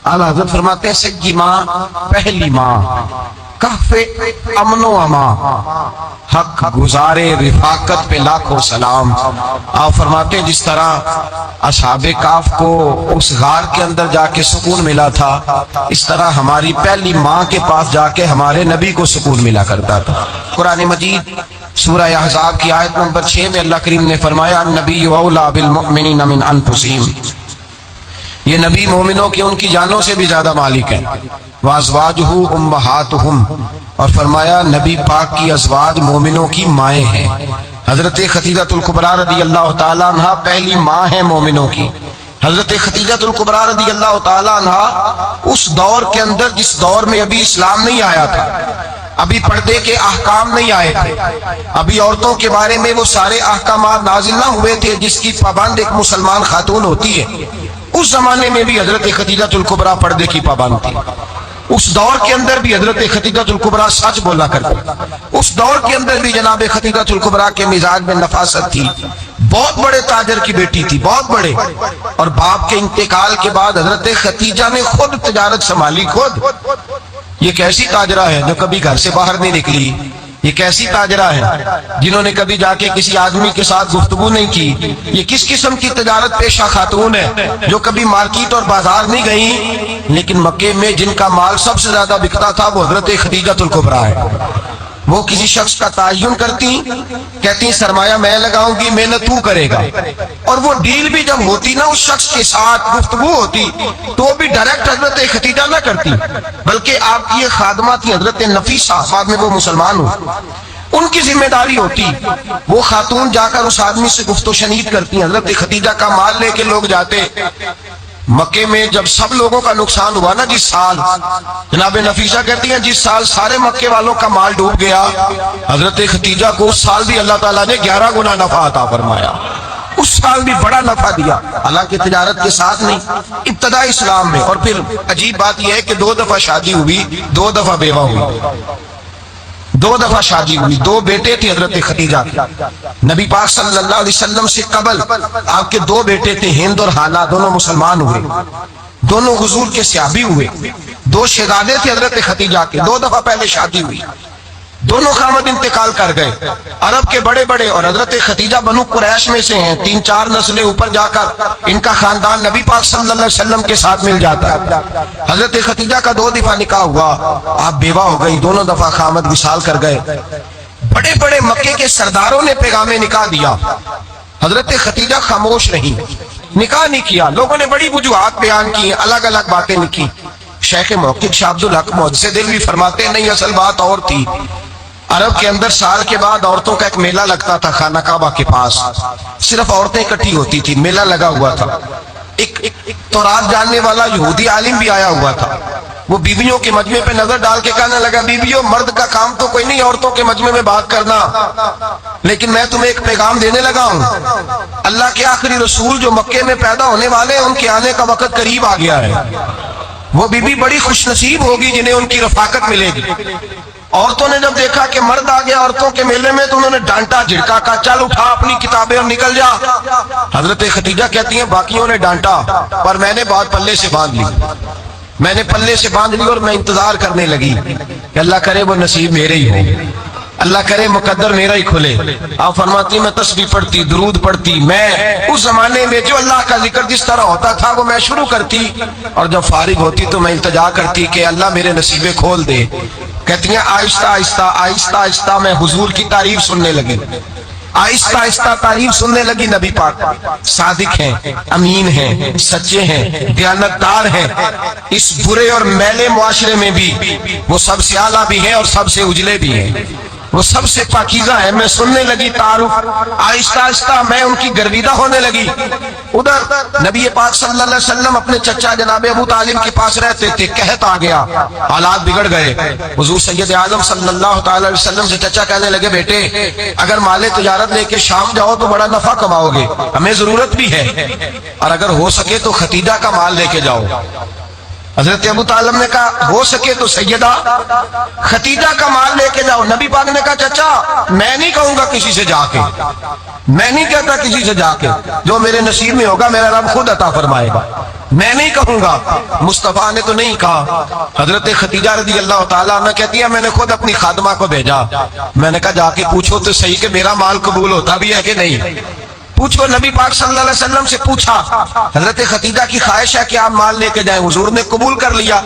اعلیٰ حضرت فرماتے ہیں سچی ماں پہلی ماں، کہف امن و اما، حق گزارے رفاقت پہ لاکھوں سلام۔ آپ فرماتے ہیں جس طرح اصحاب کہف کو اس غار کے اندر جا کے سکون ملا تھا، اس طرح ہماری پہلی ماں کے پاس جا کے ہمارے نبی کو سکون ملا کرتا تھا۔ قرآن مجید سورہ احزاب کی آیت نمبر 6 میں اللہ کریم نے فرمایا النبی اولیٰ بالمؤمنین من انفسہم، یہ نبی مومنوں کی ان کی جانوں سے بھی زیادہ مالک ہے۔ وازواجہ امہاتہم، اور فرمایا نبی پاک کی ازواج مومنوں کی مائیں ہیں۔ حضرت خدیجہ الکبریٰ رضی اللہ تعالیٰ عنہ پہلی ماں ہے مومنوں کی۔ حضرت خدیجہ الکبریٰ رضی اللہ تعالیٰ عنہ اس دور کے اندر جس دور میں ابھی اسلام نہیں آیا تھا، ابھی پردے کے احکام نہیں آئے تھے، ابھی عورتوں کے بارے میں وہ سارے احکامات نازل نہ ہوئے تھے جس کی پابند ایک مسلمان خاتون ہوتی ہے، اس زمانے میں بھی حضرت خدیجہ الکبریٰ پردے کی پابند تھی۔ اس دور کے اندر بھی حضرت خدیجہ الکبریٰ سچ بولا کرتی، اس دور کے اندر بھی جناب خدیجہ الکبریٰ کے مزاج میں نفاست تھی۔ بہت بڑے تاجر کی بیٹی تھی، بہت بڑے، اور باپ کے انتقال کے بعد حضرت خدیجہ نے خود تجارت سنبھالی، خود۔ یہ کیسی تاجرہ ہے جو کبھی گھر سے باہر نہیں نکلی، یہ کیسی تاجرہ ہے جنہوں نے کبھی جا کے کسی آدمی کے ساتھ گفتگو نہیں کی، یہ کس قسم کی تجارت پیشہ خاتون ہے جو کبھی مارکیٹ اور بازار نہیں گئی، لیکن مکے میں جن کا مال سب سے زیادہ بکتا تھا وہ حضرت خدیجہ الکبریٰ ہے۔ وہ کسی شخص کا تعین کرتی، کہتی سرمایہ میں لگاؤں گی، محنت تو کرے گا، اور وہ ڈیل بھی جب ہوتی نا اس شخص کے ساتھ گفتگو ہوتی تو بھی ڈائریکٹ حضرت خدیجہ نہ کرتی، بلکہ آپ کی یہ خادمہ تھی حضرت نفیسہ، بعد میں وہ مسلمان ہوئی، ان کی ذمہ داری ہوتی، وہ خاتون جا کر اس آدمی سے گفت و شنید کرتی۔ حضرت خدیجہ کا مال لے کے لوگ جاتے مکے میں، جب سب لوگوں کا نقصان ہوا نا جس سال، جناب نفیسہ کہتی ہیں جس سال سارے مکے والوں کا مال ڈوب گیا، حضرت خدیجہ کو اس سال بھی اللہ تعالیٰ نے 11 گنا نفع عطا فرمایا، اس سال بھی بڑا نفع دیا، حالانکہ تجارت کے ساتھ نہیں، ابتدا اسلام میں۔ اور پھر عجیب بات یہ ہے کہ 2 دفعہ شادی ہوئی، 2 دفعہ بیوہ ہوئی، 2 دفعہ شادی ہوئی، 2 بیٹے تھے حضرت خدیجہ کے۔ نبی پاک صلی اللہ علیہ وسلم سے قبل آپ کے 2 بیٹے تھے، ہند اور حالہ، دونوں مسلمان ہوئے، دونوں حضور کے صحابی ہوئے، 2 شہزادے تھے حضرت خدیجہ کے، 2 دفعہ پہلے شادی ہوئی، دونوں خامد انتقال کر گئے، عرب کے بڑے بڑے، اور حضرت خدیجہ بنو قریش میں سے ہیں، 3-4 نسلیں اوپر جا کر ان کا خاندان نبی پاک صلی اللہ علیہ وسلم کے ساتھ مل جاتا ہے۔ حضرت خدیجہ کا 2 دفعہ نکاح ہوا، آپ بیوہ ہو گئی، دونوں دفعہ خامد وصال کر گئے۔ بڑے بڑے مکے کے سرداروں نے پیغام نکاح دیا، حضرت خدیجہ خاموش رہی، نکاح نہیں کیا۔ لوگوں نے بڑی وجوہات بیان کی، الگ الگ باتیں لکھی۔ شیخ موقف شاہ عبد الحق محدث دہلوی فرماتے ہیں نہیں، اصل بات اور تھی۔ عرب کے اندر سال کے بعد عورتوں کا ایک میلہ لگتا تھا خانہ کعبہ کے پاس، صرف عورتیں اکٹھی ہوتی تھی، میلہ لگا ہوا تھا۔ ایک تورات جاننے والا یہودی عالم بھی آیا ہوا تھا، وہ بیویوں کے مجمع پہ نظر ڈال کے کہنے لگا بیویوں، مرد کا کام تو کوئی نہیں عورتوں کے مجمع میں بات کرنا، لیکن میں تمہیں ایک پیغام دینے لگا ہوں، اللہ کے آخری رسول جو مکے میں پیدا ہونے والے ہیں ان کے آنے کا وقت قریب آ گیا ہے۔ وہ بیوی بڑی خوش نصیب ہوگی جنہیں ان کی رفاقت ملے گی۔ عورتوں نے جب دیکھا کہ مرد آ گیا عورتوں کے میلے میں تو انہوں نے ڈانٹا جھڑکا، کہا چل اٹھا اپنی کتابیں اور نکل جا۔ حضرت خدیجہ کہتی ہیں باقیوں نے ڈانٹا پر میں نے بات پلے سے باندھ لی، میں نے پلے سے باندھ لی اور میں انتظار کرنے لگی کہ اللہ کرے وہ نصیب میرے ہی ہو، اللہ کرے مقدر میرا ہی کھلے۔ آپ فرماتی میں تسبیح پڑھتی، درود پڑھتی، میں اس زمانے میں جو اللہ کا ذکر جس طرح ہوتا تھا وہ میں شروع کرتی، اور جب فارغ ہوتی تو میں التجا کرتی کہ اللہ میرے نصیبے کھول دے۔ کہتی ہیں آہستہ آہستہ آہستہ آہستہ میں حضور کی تعریف سننے لگی، آہستہ آہستہ تعریف سننے لگی۔ نبی پاک صادق ہیں، امین ہیں، سچے ہیں، دیانتدار ہیں، اس برے اور میلے معاشرے میں بھی وہ سب سے اعلیٰ بھی ہیں اور سب سے اجلے بھی ہیں، وہ سب سے پاکیزہ ہے۔ میں سننے لگی تعارف، آہستہ آہستہ میں ان کی گرویدہ ہونے لگی۔ ادھر نبی پاک صلی اللہ علیہ وسلم اپنے چچا جناب ابو طالب کے پاس رہتے تھے، قحط آ گیا، حالات بگڑ گئے۔ حضور سید اعظم صلی اللہ تعالی علیہ وسلم سے چچا کہنے لگے بیٹے اگر مال تجارت لے کے شام جاؤ تو بڑا نفع کماؤ گے، ہمیں ضرورت بھی ہے، اور اگر ہو سکے تو خدیجہ کا مال لے کے جاؤ۔ حضرت ابو طالب نے کہا ہو سکے تو سیدہ خدیجہ کا مال لے کے جاؤ۔ نبی پاک نے کہا چچا میں نہیں کہوں گا کسی سے جا کے، میں نہیں کہتا کسی سے جا کے، جو میرے نصیب میں ہوگا میرا رب خود عطا فرمائے گا۔ میں نہیں کہوں گا، مصطفیٰ نے تو نہیں کہا۔ حضرت خدیجہ رضی اللہ تعالیٰ عنہ کہتی ہے میں نے خود اپنی خادمہ کو بھیجا، میں نے کہا جا کے پوچھو تو صحیح کہ میرا مال قبول ہوتا بھی ہے کہ نہیں، پوچھو۔ نبی پاک صلی اللہ علیہ وسلم سے پوچھا، حضرت خدیجہ کی خواہش ہے کہ آپ مال لے کے جائیں، حضور نے قبول کر لیا۔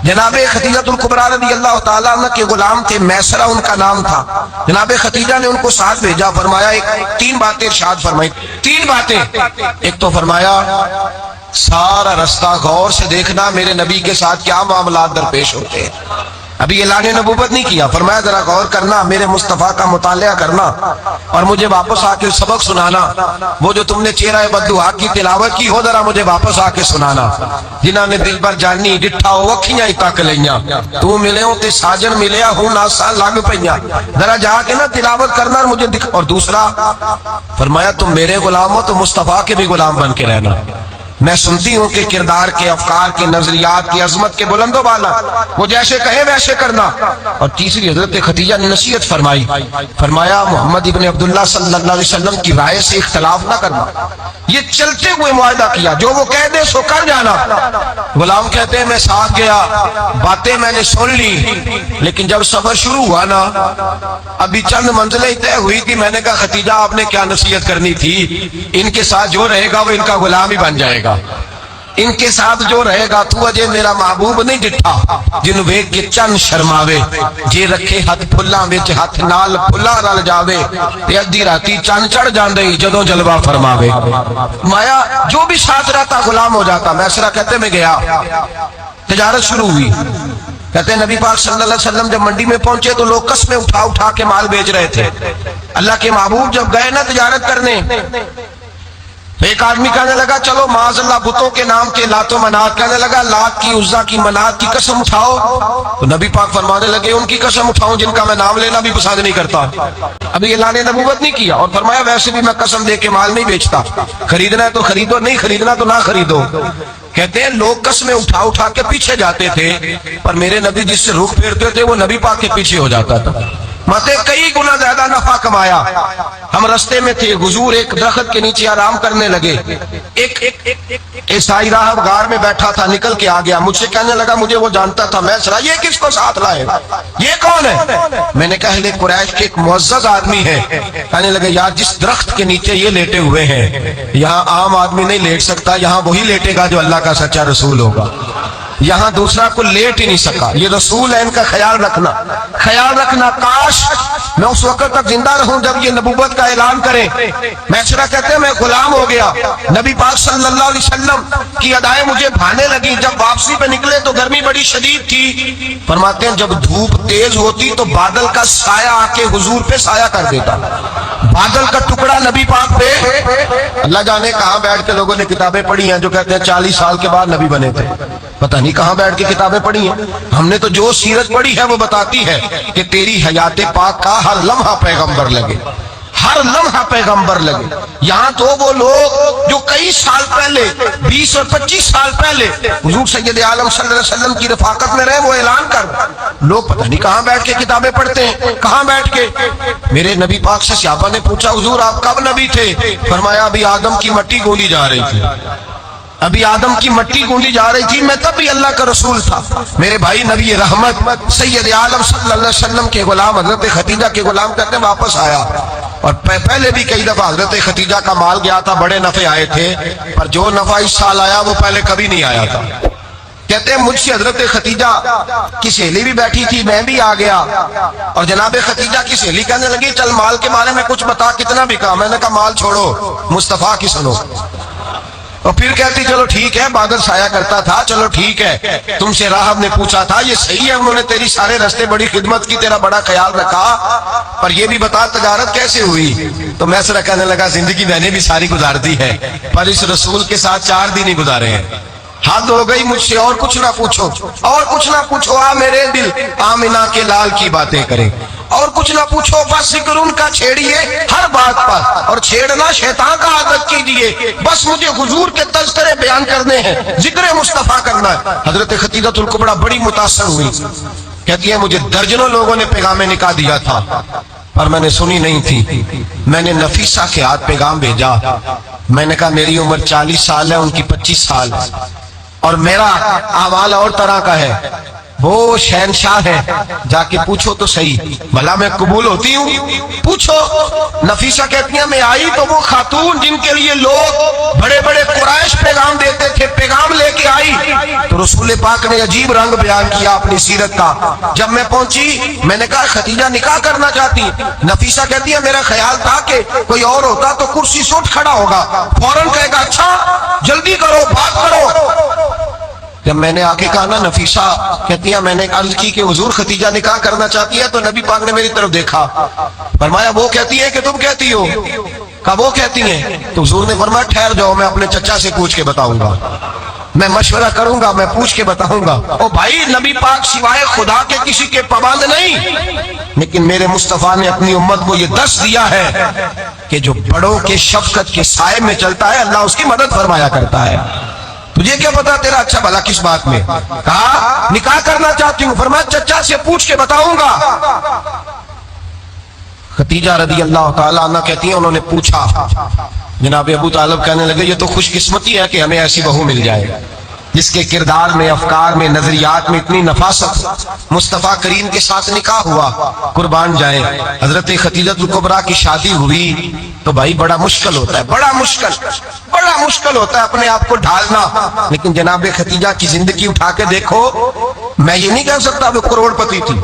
جناب خدیجہ الکبریٰ رضی اللہ تعالیٰ عنہ کے غلام تھے، میسرہ ان کا نام تھا۔ جناب خدیجہ نے ان کو ساتھ بھیجا، فرمایا تین باتیں ارشاد فرمائی، تین باتیں۔ ایک تو فرمایا سارا رستہ غور سے دیکھنا میرے نبی کے ساتھ کیا معاملات درپیش ہوتے ہیں۔ ابھی اعلان نبوت نہیں کیا، فرمایا ذرا غور کرنا، میرے مصطفیٰ کا مطالعہ کرنا اور مجھے واپس آ کے سبق سنانا۔ وہ جو تم نے چہرہ بددعا کی تلاوت کی ہو ذرا مجھے واپس آ کے سنانا۔ جنہاں نے دل بھر جانی ڈٹھا ہو وکھیاں ہی تک لیاں، تو ملے ہوں تے ساجن ملیا ہوں ناسا لگ پئیاں، ذرا جا کے نا تلاوت کرنا اور مجھے دکھ۔ اور دوسرا فرمایا تم میرے غلام ہو تو مصطفیٰ کے بھی غلام بن کے رہنا۔ میں سنتی ہوں کہ کردار کے، افکار کے، نظریات کی عظمت کے بلند و بالا، وہ جیسے کہے ویسے کرنا۔ اور تیسری حضرت خدیجہ نے نصیحت فرمائی، فرمایا محمد ابن عبداللہ صلی اللہ علیہ وسلم کی رائے سے اختلاف نہ کرنا۔ یہ چلتے ہوئے معاہدہ کیا، جو وہ کہہ دے سو کر جانا۔ غلام کہتے ہیں میں ساتھ گیا، باتیں میں نے سن لی، لیکن جب سفر شروع ہوا نا ابھی چند منزلیں طے ہوئی تھی، میں نے کہا خدیجہ آپ نے کیا نصیحت کرنی تھی، ان کے ساتھ جو رہے گا وہ ان کا غلام ہی بن جائے گا، ان کے ساتھ جو رہے گا۔ تو اجے میرا محبوب نہیں ڈٹھا جن ویکھ کے چن شرماوے، جے رکھے ہاتھ پھلاں وچ ہاتھ نال پھلا رل جاوے، تے ادھی راتی چن چڑھ جاندے جدوں جلوہ فرماوے۔ مایا جو بھی ساتھ رہتا غلام ہو جاتا۔ میسرہ کہتے میں گیا، تجارت شروع ہوئی۔ کہتے ہیں نبی پاک صلی اللہ علیہ وسلم جب منڈی میں پہنچے تو لوگ قسمیں اٹھا اٹھا کے مال بیچ رہے تھے۔ اللہ کے محبوب جب گئے نا تجارت کرنے، ایک آدمی کہنے لگا چلو معاذ اللہ بتوں کے نام کے لات و منات، کہنے لگا لات کی، عزا کی، منات کی قسم اٹھاؤ۔ تو نبی پاک فرمانے لگے ان کی قسم اٹھاؤں جن کا میں نام لینا بھی پسند نہیں کرتا۔ ابھی اعلان نبوت نہیں کیا، اور فرمایا ویسے بھی میں قسم دے کے مال نہیں بیچتا، خریدنا ہے تو خریدو، نہیں خریدنا تو نہ خریدو۔ کہتے ہیں لوگ قسمیں اٹھا اٹھا کے پیچھے جاتے تھے، پر میرے نبی جس سے رخ پھیرتے تھے وہ نبی پاک کے پیچھے ہو جاتا تھا۔ ماتے کئی گنا زیادہ نفع کمایا۔ ہم رستے میں تھے، حضور ایک درخت کے نیچے آرام کرنے لگے، ایک عیسائی راہب غار میں بیٹھا تھا، نکل کے آ گیا، مجھ سے کہنے لگا مجھے وہ جانتا تھا، میں سنا یہ کس کو ساتھ لائے، یہ کون ہے؟ میں نے کہا اہل قریش کے ایک معزز آدمی ہے۔ کہنے لگے یار جس درخت کے نیچے یہ لیٹے ہوئے ہیں یہاں عام آدمی نہیں لیٹ سکتا، یہاں وہی لیٹے گا جو اللہ کا سچا رسول ہوگا، یہاں دوسرا کو لیٹ ہی نہیں سکا، یہ رسول ہے، ان کا خیال رکھنا، خیال رکھنا۔ کاش میں اس وقت تک زندہ رہوں جب یہ نبوت کا اعلان کریں۔ میسرہ کہتے ہیں میں غلام ہو گیا، نبی پاک صلی اللہ علیہ وسلم کی ادائیں مجھے بھانے لگی۔ جب واپسی پہ نکلے تو گرمی بڑی شدید تھی، فرماتے ہیں جب دھوپ تیز ہوتی تو بادل کا سایہ آ کے حضور پہ سایہ کر دیتا، بادل کا ٹکڑا نبی پاک پہ۔ اللہ جانے کہاں بیٹھ کے لوگوں نے کتابیں پڑھی ہیں جو کہتے ہیں 40 سال کے بعد نبی بنے تھے، پتہ نہیں کہاں بیٹھ کے کتابیں پڑھی ہیں۔ ہم نے تو جو سیرت پڑھی ہے وہ بتاتی ہے کہ تیری حیات پاک کا ہر لمحہ پیغمبر لگے، ہر لمحہ پیغمبر لگے۔ یہاں تو وہ لوگ جو کئی سال پہلے 20 اور 25 سال پہلے حضور سید عالم صلی اللہ علیہ وسلم کی رفاقت میں رہے، وہ اعلان کر لوگ پتہ نہیں کہاں بیٹھ کے کتابیں پڑھتے ہیں، کہاں بیٹھ کے۔ میرے نبی پاک سے صحابہ نے پوچھا حضور آپ کب نبی تھے؟ فرمایا ابھی آدم کی مٹی گوندی جا رہی تھی، ابھی آدم کی مٹی گوندی جا رہی تھی، میں تب بھی اللہ کا رسول تھا۔ میرے بھائی نبی رحمت سید عالم صلی اللہ علیہ وسلم کے غلام حضرت خدیجہ کے غلام کہتے ہیں واپس آیا، اور پہلے بھی کئی دفعہ حضرت خدیجہ کا مال گیا تھا، بڑے نفع آئے تھے، پر جو نفع اس سال آیا وہ پہلے کبھی نہیں آیا تھا۔ کہتے ہیں مجھ سے حضرت خدیجہ کی سہیلی بھی بیٹھی تھی، میں بھی آ گیا، اور جناب خدیجہ کی سہیلی کہنے لگی چل مال کے بارے میں کچھ بتا، کتنا بکا؟ میں نے کہا مال چھوڑو، مصطفیٰ کی سنو۔ اور پھر کہتی چلو ٹھیک ہے، بادل سایہ کرتا تھا، چلو ٹھیک ہے، تم سے راہب نے پوچھا تھا، یہ صحیح ہے، انہوں نے تیری سارے راستے بڑی خدمت کی، تیرا بڑا خیال رکھا، پر یہ بھی بتا تجارت کیسے ہوئی؟ تو میسرہ کہنے لگا زندگی میں نے بھی ساری گزار دی ہے، پر اس رسول کے ساتھ 4 دن ہی گزارے ہیں، حد ہو گئی مجھ سے، اور کچھ نہ پوچھو، اور کچھ نہ پوچھو، آ میرے دل آمنہ کے لال کی باتیں کریں، اور کچھ نہ پوچھو، بس ذکر ان کا چھیڑیے ہر بات پر، اور چھیڑنا شیطان کا عادت کیجیے، بس مجھے حضور کے تذکرے بیان کرنے ہیں، ذکر مصطفیٰ کرنا ہے۔ حضرت خدیجہ الکبریٰ بڑی متاثر ہوئی، کہتی ہے مجھے درجنوں لوگوں نے پیغام نکاح دیا تھا، پر میں نے سنی نہیں تھی، میں نے نفیسہ کے ہاتھ پیغام بھیجا، میں نے کہا میری عمر 40 سال ہے، ان کی 25 سال ہے، اور میرا اعمال اور طرح کا ہے، وہ شہنشاہ ہے، جا کے پوچھو تو صحیح بھلا میں قبول ہوتی ہوں؟ پوچھو۔ نفیسہ کہتی ہیں میں آئی تو وہ خاتون جن کے لیے لوگ بڑے بڑے قریش پیغام دیتے تھے، پیغام لے کے آئی تو رسول پاک نے عجیب رنگ بیان کیا اپنی سیرت کا۔ جب میں پہنچی میں نے کہا ختیجہ نکاح کرنا چاہتی؟ نفیسہ کہتی ہے میرا خیال تھا کہ کوئی اور ہوتا تو کرسی سے اٹھ کھڑا ہوگا، فوراً کہے گا اچھا جلدی کرو بات کرو۔ جب میں نے آ کے کہا نا، نفیسہ کہتی ہے میں نے عرض کی کہ حضور ختیجہ نکاح کرنا چاہتی ہے، تو نبی پاک نے میری طرف دیکھا، فرمایا وہ کہتی ہے کہ تم کہتی ہو؟ کہا وہ کہتی ہیں۔ تو حضور نے فرمایا ٹھہر جاؤ، میں اپنے چچا سے پوچھ کے بتاؤں گا، میں مشورہ کروں گا، میں پوچھ کے بتاؤں گا۔ او بھائی، نبی پاک سوائے خدا کے کسی کے پابند نہیں، لیکن میرے مصطفیٰ نے اپنی امت کو یہ دس دیا ہے کہ جو بڑوں کے شفقت کے سائے میں چلتا ہے اللہ اس کی مدد فرمایا کرتا ہے۔ تجھے کیا پتا تیرا اچھا بھلا کس بات میں؟ کہا نکاح کرنا چاہتی ہوں، فرمایا چچا سے پوچھ کے بتاؤں گا۔ ختیجہ رضی اللہ تعالیٰ عنہ کہتی ہیں انہوں نے پوچھا، جناب ابو طالب کہنے لگے یہ تو خوش قسمتی ہے کہ ہمیں ایسی بہو مل جائے جس کے کردار میں، افکار میں، نظریات میں اتنی نفاست۔ مصطفیٰ کریم کے ساتھ نکاح ہوا، قربان جائے۔ حضرت خدیجہ کبریٰ کی شادی ہوئی تو بھائی بڑا مشکل ہوتا ہے، بڑا مشکل ہوتا ہے اپنے آپ کو ڈھالنا، لیکن جناب خدیجہ کی زندگی اٹھا کے دیکھو، میں یہ نہیں کہہ سکتا وہ کروڑ پتی تھی،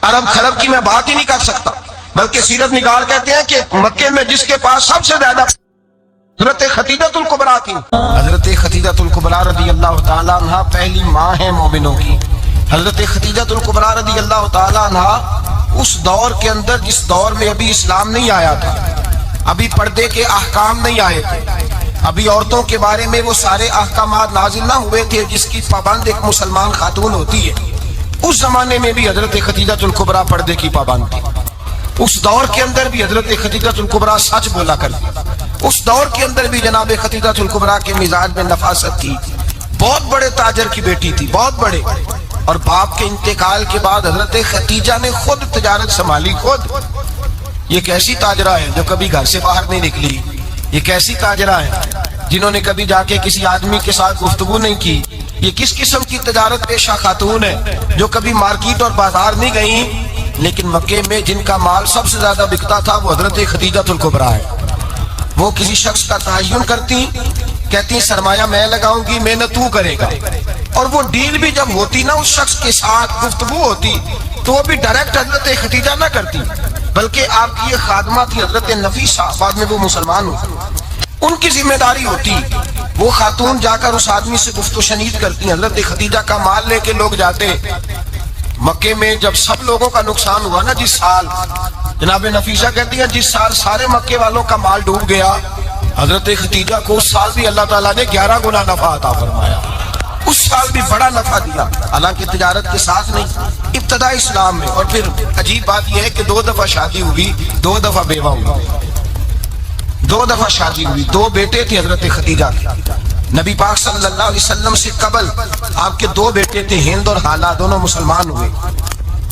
ارب خرب کی میں بات ہی نہیں کر سکتا، بلکہ سیرت نگار کہتے ہیں کہ مکے میں جس کے پاس سب سے زیادہ حضرت خدیجہ الکبریٰ تھی۔ حضرت خدیجہ الکبریٰ رضی اللہ تعالیٰ عنہ پہلی ماں ہے مومنوں کی۔ حضرت خدیجہ الکبریٰ رضی اللہ تعالیٰ عنہ اس دور کے اندر جس دور میں ابھی اسلام نہیں آیا تھا، ابھی پردے کے احکام نہیں آئے تھے، ابھی عورتوں کے بارے میں وہ سارے احکامات نازل نہ ہوئے تھے جس کی پابند ایک مسلمان خاتون ہوتی ہے، اس زمانے میں بھی حضرت خدیجہ الکبریٰ پردے کی پابند تھی۔ اس دور کے اندر بھی حضرت خدیجہ الکبریٰ سچ بولا کرتی، اس دور کے اندر بھی جناب خدیجہ الکبریٰ کے مزاج میں نفاست تھی۔ بہت بڑے تاجر کی بیٹی تھی، بہت بڑے، اور باپ کے انتقال کے بعد حضرت خدیجہ نے خود تجارت سنبھالی، خود۔ یہ کیسی تاجرہ ہے جو کبھی گھر سے باہر نہیں نکلی، یہ کیسی تاجرہ ہے جنہوں نے کبھی جا کے کسی آدمی کے ساتھ گفتگو نہیں کی، یہ کس قسم کی تجارت پیشہ خاتون ہے جو کبھی مارکیٹ اور بازار نہیں گئی، لیکن مکے میں جن کا مال سب سے زیادہ بکتا تھا وہ حضرت خدیجہ الکبریٰ ہے۔ وہ کسی شخص کا تعین کرتی، کہتی سرمایہ میں لگاؤں گی، محنت تو کرے گا، اور وہ ڈیل بھی جب ہوتی نا، اس شخص کے ساتھ گفتگو ہوتی تو وہ بھی ڈائریکٹ حضرت خدیجہ نہ کرتی، بلکہ آپ کی یہ خادمہ تھی حضرت نفیسہ، بعد میں وہ مسلمان ہوئی، ان کی ذمہ داری ہوتی، وہ خاتون جا کر اس آدمی سے گفت و شنید کرتی۔ حضرت خدیجہ کا مال لے کے لوگ جاتے مکے میں، جب سب لوگوں کا نقصان ہوا نا، جس سال، جناب نفیسہ کہتی ہیں جس سال سارے مکے والوں کا مال ڈوب گیا، حضرت خدیجہ کو اس سال بھی اللہ تعالیٰ نے 11 گنا نفع عطا فرمایا، اس سال بھی بڑا نفع دیا، حالانکہ تجارت کے ساتھ نہیں، ابتدا اسلام میں۔ اور پھر عجیب بات یہ ہے کہ 2 دفعہ شادی ہوئی، 2 دفعہ بیوہ ہوئی، 2 دفعہ شادی ہوئی، 2 بیٹے تھے حضرت خدیجہ کے۔ نبی پاک صلی اللہ علیہ وسلم سے قبل آپ کے 2 بیٹے تھے، ہند اور حالہ، دونوں مسلمان ہوئے،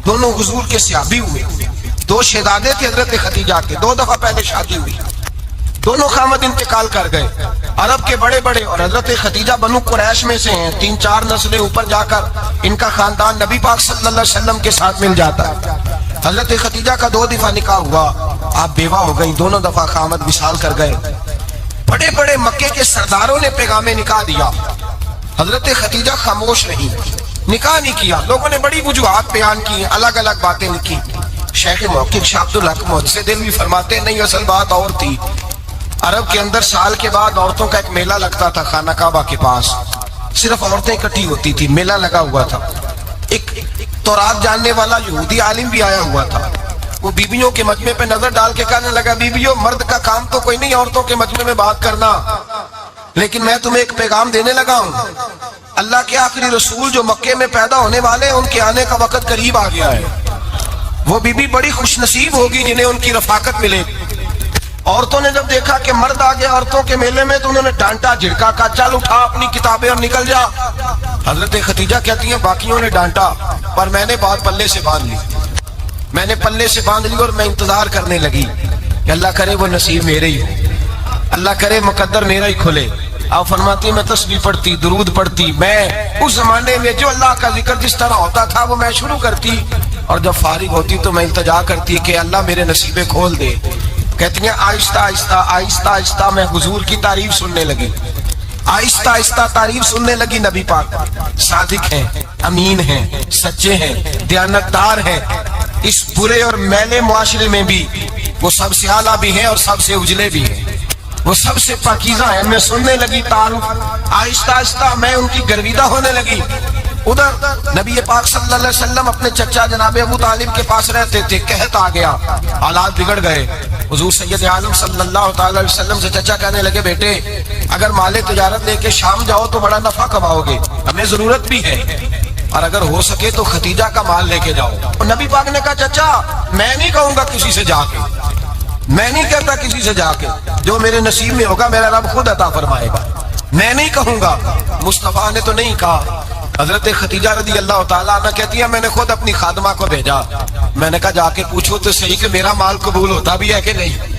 دونوں حضور کے صحابی ہوئے، 2 شہزادے تھے حضرت خدیجہ کے، 2 دفعہ پہلے شادی ہوئی، دونوں خامد انتقال کر گئے، عرب کے بڑے بڑے، اور حضرت خدیجہ بنو قریش میں سے ہیں، 3-4 نسلیں اوپر جا کر ان کا خاندان نبی پاک صلی اللہ علیہ وسلم کے ساتھ مل جاتا ہے۔ حضرت خدیجہ کا 2 دفعہ نکاح ہوا، آپ بیوہ ہو گئیں، دونوں دفعہ خامد وصال کر گئے۔ بڑے بڑے مکے کے سرداروں نے پیغام نکاح دیا، حضرت خدیجہ خاموش رہی، نکاح نہیں کیا، لوگوں نے بڑی وجوہات بیان کی، الگ الگ باتیں لکھی۔ شیخ محقق شاہ عبد الحق محدث دل بھی فرماتے نہیں، اصل بات اور تھی۔ عرب کے اندر سال کے بعد عورتوں کا ایک میلہ لگتا تھا خانہ کعبہ کے پاس، صرف عورتیں اکٹھی ہوتی تھی، میلہ لگا ہوا تھا۔ ایک تورات جاننے والا یہودی عالم بھی آیا ہوا تھا، وہ بیویوں کے مجمع پہ نظر ڈال کے کہنے لگا بیویوں، مرد کا کام تو کوئی نہیں عورتوں کے مجمع میں بات کرنا، لیکن میں تمہیں ایک پیغام دینے لگا ہوں، اللہ کے آخری رسول جو مکے میں پیدا ہونے والے ان کے آنے کا وقت قریب آ گیا ہے۔ وہ بیوی بڑی خوش نصیب ہوگی جنہیں ان کی رفاقت ملے۔ عورتوں نے جب دیکھا کہ مرد آ گیا عورتوں کے میلے میں تو انہوں نے ڈانٹا، جھڑکا، کہا چل اٹھا اپنی کتابیں اور نکل جا۔ حضرت خدیجہ کہتی ہیں باقیوں نے ڈانٹا پر میں نے بات پلے سے باندھ لی، میں نے پلے سے باندھ لی اور میں انتظار کرنے لگی کہ اللہ کرے وہ نصیب میرے ہی ہو، اللہ کرے مقدر میرا ہی کھلے۔ آپ فرماتی میں تسبیح پڑھتی، درود پڑھتی، میں اس زمانے میں جو اللہ کا ذکر جس طرح ہوتا تھا وہ میں شروع کرتی، اور جب فارغ ہوتی تو میں التجا کرتی کہ اللہ میرے نصیبے کھول دے۔ کہتی ہیں آہستہ آہستہ آہستہ آہستہ میں حضور کی تعریف سننے لگی، آہستہ آہستہ تعریف سننے لگی۔ نبی پاک صادق ہیں، امین ہیں، سچے ہیں، دیانتدار ہیں، اس برے اور میلے معاشرے میں بھی وہ سب سے اعلیٰ بھی ہیں اور سب سے اجلے بھی ہیں، وہ سب سے پاکیزہ ہیں۔ میں سننے لگی تعارف، آہستہ آہستہ میں ان کی گرویدہ ہونے لگی۔ ادھر نبی پاک صلی اللہ علیہ وسلم اپنے چچا جناب ابو طالب کے پاس رہتے تھے، قحط آ گیا، حالات بگڑ گئے۔ حضور سید عالم صلی اللہ تعالی علیہ وسلم سے چچا کہنے لگے بیٹے اگر مال تجارت لے کے شام جاؤ تو بڑا نفع کماؤ گے، ہمیں ضرورت بھی ہے، اور اگر ہو سکے تو ختیجہ کا مال لے کے جاؤ۔ اور نبی پاک نے کہا چچا میں نہیں کہوں گا کسی سے جا کے، میں نہیں کہتا کسی سے جا کے، جو میرے نصیب میں ہوگا میرا رب خود عطا فرمائے گا، میں نہیں کہوں گا۔ مصطفیٰ نے تو نہیں کہا۔ حضرت ختیجہ رضی اللہ تعالیٰ عنہ کہتی ہے میں نے خود اپنی خادمہ کو بھیجا، میں نے کہا جا کے پوچھو تو صحیح کہ میرا مال قبول ہوتا بھی ہے کہ نہیں،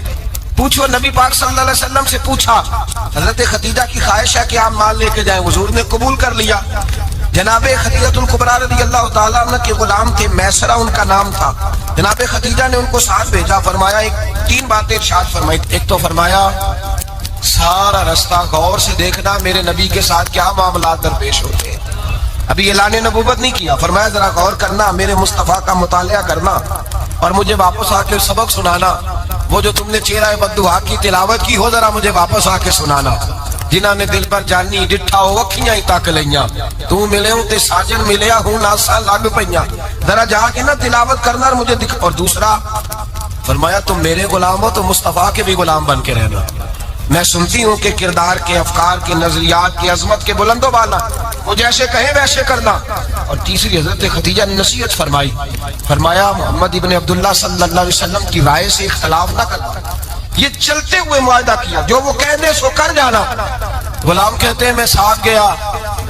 پوچھو۔ نبی پاک صلی اللہ علیہ وسلم سے پوچھا، حضرت ختیجہ کی خواہش ہے کہ آپ مال لے کے جائیں، حضور نے قبول کر لیا۔ جناب خدیجہ الکبریٰ رضی اللہ تعالیٰ عنہ کے غلام تھے، میسرہ ان کا نام تھا۔ جناب خدیجہ نے ان کو ساتھ بھیجا، فرمایا تین باتیں ارشاد فرمائی۔ ایک تو فرمایا سارا رستہ غور سے دیکھنا میرے نبی کے ساتھ کیا معاملات درپیش ہوتے ہیں، ابھی اعلان نبوت نہیں کیا، فرمایا ذرا غور کرنا، میرے مصطفیٰ کا مطالعہ کرنا اور مجھے واپس آ کے سبق سنانا، وہ جو تم نے چہرہ بددعا کی تلاوت کی ہو ذرا مجھے واپس آ کے سنانا۔ جنہاں نے دل پر جانی ڈٹھا ہو وکھیاں ہی تک لئیاں، تو ملے ہوں تے ساجن ملیا ہوں ناسا لگ پئیاں، ذرا جا کے نا تلاوت کرنا اور مجھے دکھ۔ اور دوسرا فرمایا تم میرے غلام ہو تو مصطفیٰ کے بھی غلام بن کے رہنا، میں سنتی ہوں کہ کردار کے، افکار کے، نظریات کی عظمت کے بلند و بالا، وہ جیسے کہیں ویسے کرنا۔ اور تیسری حضرت ختیجہ نے نصیحت فرمائی، فرمایا محمد ابن عبداللہ صلی اللہ علیہ وسلم کی رائے سے اختلاف نہ کرنا، یہ چلتے ہوئے معاہدہ کیا، جو وہ کہہ دے سو کر جانا۔ غلام کہتے ہیں میں ساتھ گیا،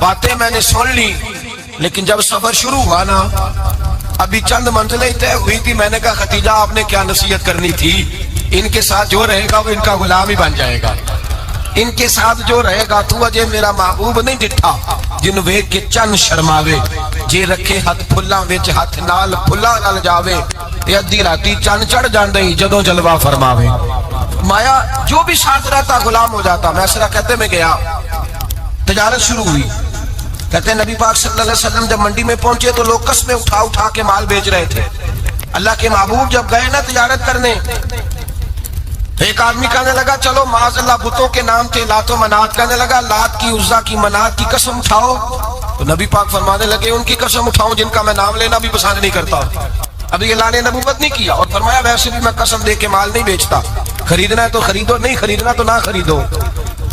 باتیں میں نے سن لی، لیکن جب سفر شروع ہوا نا ابھی چند منزلیں طے ہوئی تھی، میں نے کہا ختیجہ آپ نے کیا نصیحت کرنی تھی، ان کے ساتھ جو رہے گا وہ ان کا غلام ہی بن جائے گا، ان کے ساتھ جو رہے گا تو اجے میرا محبوب نہیں ڈٹھا جن ویکھ کے چن شرماوے، جے رکھے ہاتھ پھلاں وچ ہاتھ نال پھلاں نال جاوے، تے ادھی راتی چن چڑھ جاندے جدوں جلوہ فرماوے۔ مایا جو بھی ساتھ رہتا غلام ہو جاتا۔ میسرہ کہتے میں گیا، تجارت شروع ہوئی، کہتے ہیں نبی پاک صلی اللہ علیہ وسلم جب منڈی میں پہنچے تو لوگ قسمیں اٹھا اٹھا کے مال بیچ رہے تھے۔ اللہ کے محبوب جب گئے نا تجارت کرنے، ایک آدمی کہنے لگا چلو معاذ اللہ بتوں کے نام تھے لات و منات، کہنے لگا لات کی، عزا کی، منات کی قسم اٹھاؤ، تو نبی پاک فرمانے لگے ان کی قسم اٹھاؤں جن کا میں نام لینا بھی پسند نہیں کرتا، ابھی اعلان نبوت نہیں کیا۔ اور فرمایا ویسے بھی میں قسم دے کے مال نہیں بیچتا، خریدنا ہے تو خریدو، نہیں خریدنا تو نہ خریدو۔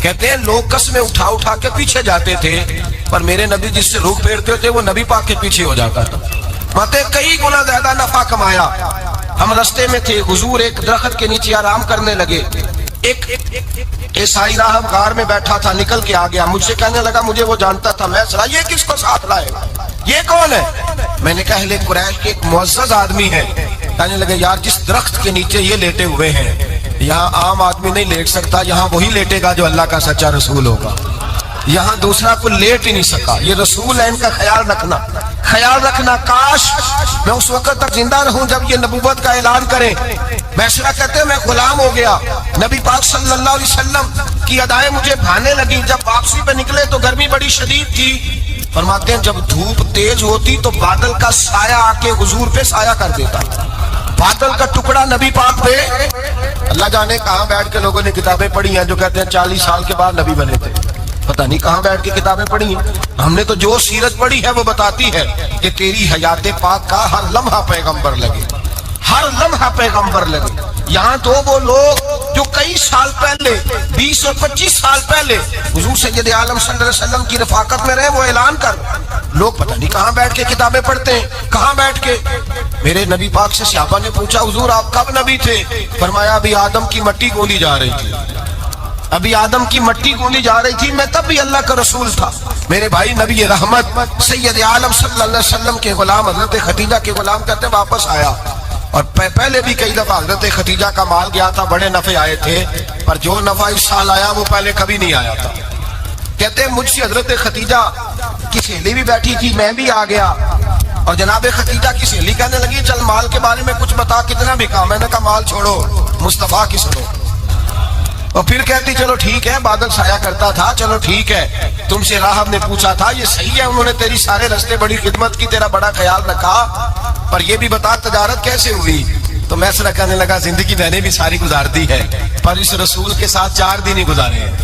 کہتے ہیں لوگ قسمیں اٹھا اٹھا کے پیچھے جاتے تھے، پر میرے نبی جس سے روک پھیرتے تھے وہ نبی پاک کے پیچھے ہو جاتا تھا، ماتے کئی گنا زیادہ نفع کمایا۔ ہم رستے میں تھے، حضور ایک درخت کے نیچے آرام کرنے لگے، ایک عیسائی راہب غار میں بیٹھا تھا، نکل کے آ گیا، مجھ سے کہنے لگا مجھے وہ جانتا تھا، میں سنا یہ کس کو ساتھ لائے، یہ کون ہے؟ میں نے کہا اہل قریش کے ایک معزز آدمی ہے۔ کہنے لگے یار جس درخت کے نیچے یہ لیٹے ہوئے ہیں یہاں عام آدمی نہیں لیٹ سکتا، یہاں وہی لیٹے گا جو اللہ کا سچا رسول ہوگا، یہاں دوسرا کوئی لیٹ ہی نہیں سکا، یہ رسول ہے، ان کا خیال رکھنا، خیال رکھنا۔ کاش میں اس وقت تک زندہ رہوں جب یہ نبوت کا اعلان کریں۔ میسرہ کہتے ہیں میں غلام ہو گیا، نبی پاک صلی اللہ علیہ وسلم کی ادائیں مجھے بھانے لگی۔ جب واپسی پہ نکلے تو گرمی بڑی شدید تھی، فرماتے ہیں جب دھوپ تیز ہوتی تو بادل کا سایہ آ کے حضور پہ سایہ کر دیتا، بادل کا ٹکڑا نبی پاک پہ۔ اللہ جانے کہاں بیٹھ کے لوگوں نے کتابیں پڑھی ہیں جو کہتے ہیں 40 سال کے بعد نبی بنے تھے، پتہ نہیں کہاں بیٹھ کے کتابیں پڑھی ہیں۔ ہم نے تو جو سیرت پڑھی ہے وہ بتاتی ہے کہ تیری حیات پاک کا ہر لمحہ پیغمبر لگے، ہر لمحہ پیغمبر لگے۔ یہاں تو وہ لوگ جو کئی سال پہلے 20 اور 25 سال پہلے حضور سید عالم صلی اللہ علیہ وسلم کی رفاقت میں رہے، وہ اعلان کر لوگ پتہ نہیں کہاں بیٹھ کے کتابیں پڑھتے ہیں، کہاں بیٹھ کے۔ میرے نبی پاک سے صحابہ نے پوچھا حضور آپ کب نبی تھے؟ فرمایا ابھی آدم کی مٹی گوندی جا رہی تھی، ابھی آدم کی مٹی گوندی جا رہی تھی، میں تب بھی اللہ کا رسول تھا۔ میرے بھائی نبی رحمت سید عالم صلی اللہ علیہ وسلم کے غلام حضرت ختیجہ کے غلام کہتے واپس آیا، اور پہلے بھی کئی دفعہ حضرت ختیجہ کا مال گیا تھا، بڑے نفع آئے تھے، پر جو نفع اس سال آیا وہ پہلے کبھی نہیں آیا تھا۔ کہتے ہیں مجھ سے حضرت خدیجہ کی سہیلی بھی بیٹھی تھی، میں بھی آ گیا، اور جناب خدیجہ کی سہیلی کہنے لگی چل مال کے بارے میں کچھ بتا، کتنا بکا؟ میں نے کہا مال چھوڑو، مصطفیٰ کی سنو۔ اور پھر کہتی چلو ٹھیک ہے، بادل سایہ کرتا تھا، چلو ٹھیک ہے، تم سے راہب نے پوچھا تھا، یہ صحیح ہے انہوں نے تیری سارے رستے بڑی خدمت کی، تیرا بڑا خیال رکھا، پر یہ بھی بتا تجارت کیسے ہوئی؟ تو میں سرا کہنے لگا زندگی میں نے بھی ساری گزار دی ہے، پر اس رسول کے ساتھ 4 دن ہی گزارے ہیں،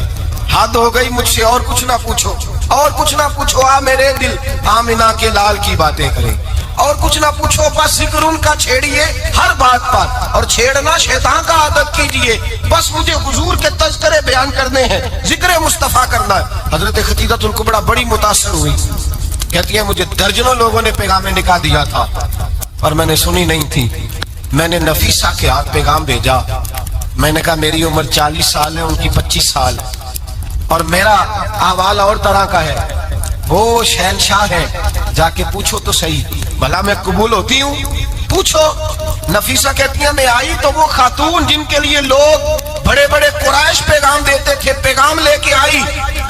حد ہو گئی مجھ سے، اور کچھ نہ پوچھو، اور کچھ نہ پوچھو، آ میرے دل آمنہ کے لال کی باتیں کریں، اور کچھ نہ پوچھو، بس ذکر ان کا چھیڑیے ہر بات پر، اور چھیڑنا شیطان کا عادت کیجئے، بس مجھے حضور کے تذکرے بیان کرنے ہیں، ذکر مصطفیٰ کرنا ہے۔ حضرت خدیجہ الکبریٰ بڑی متاثر ہوئی، کہتی ہیں مجھے درجنوں لوگوں نے پیغام نکاح دیا تھا اور میں نے سنی نہیں تھی، میں نے نفیسہ کے ہاتھ پیغام بھیجا، میں نے کہا میری عمر 40 سال ہے، ان کی 25 سال، اور میرا احوال اور طرح کا ہے، وہ شہنشاہ ہے، جا کے پوچھو تو صحیح، بھلا میں قبول ہوتی ہوں؟ پوچھو۔ نفیسہ کہتی ہیں میں آئی تو وہ خاتون جن کے لیے لوگ بڑے بڑے قریش پیغام دیتے تھے، پیغام لے کے آئی،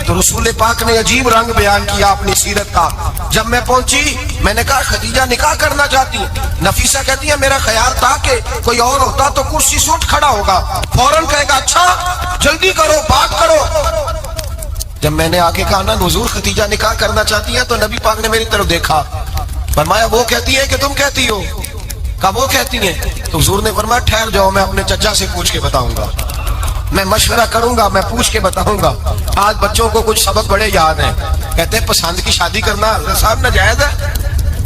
تو رسول پاک نے عجیب رنگ بیان کیا اپنی سیرت کا۔ جب میں پہنچی میں نے کہا خدیجہ نکاح کرنا چاہتی ہیں؟ نفیسہ کہتی ہے میرا خیال تھا کہ کوئی اور ہوتا تو کرسی سے اٹھ کھڑا ہوگا، فوراً کہے گا اچھا جلدی کرو بات کرو۔ جب میں نے آگے کہا نا حضور خدیجہ نکاح کرنا چاہتی ہے، تو نبی پاک نے میری طرف دیکھا، فرمایا وہ کہتی ہے کہ تم کہتی ہو؟ کہا وہ کہتی ہیں۔ تو حضور نے فرمایا ٹھہر جاؤ، میں اپنے چچا سے پوچھ کے بتاؤں گا، میں مشورہ کروں گا، میں پوچھ کے بتاؤں گا۔ آج بچوں کو کچھ سبق بڑے یاد ہیں، کہتے ہیں پسند کی شادی کرنا حضرت صاحب ناجائز ہے،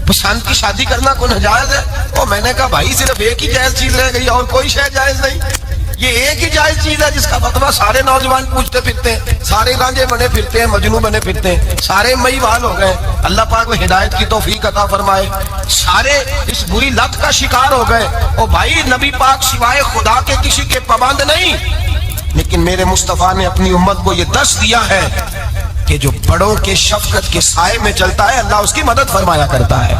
پسند کی شادی کرنا کوئی ناجائز ہے؟ اور میں نے کہا بھائی صرف ایک ہی جائز چیز رہ گئی اور کوئی شے جائز نہیں، یہ ایک ہی جائز چیز ہے جس کا فتویٰ سارے نوجوان پوچھتے پھرتے ہیں، سارے رانجے بنے پھرتے ہیں، مجنون بنے پھرتے ہیں، سارے مئی بحال ہو گئے، اللہ پاک وہ ہدایت کی توفیق عطا فرمائے، سارے اس بری لت کا شکار ہو گئے۔ اور بھائی نبی پاک سوائے خدا کے کسی کے پابند نہیں، لیکن میرے مصطفیٰ نے اپنی امت کو یہ درس دیا ہے کہ جو بڑوں کے شفقت کے سائے میں چلتا ہے اللہ اس کی مدد فرمایا کرتا ہے۔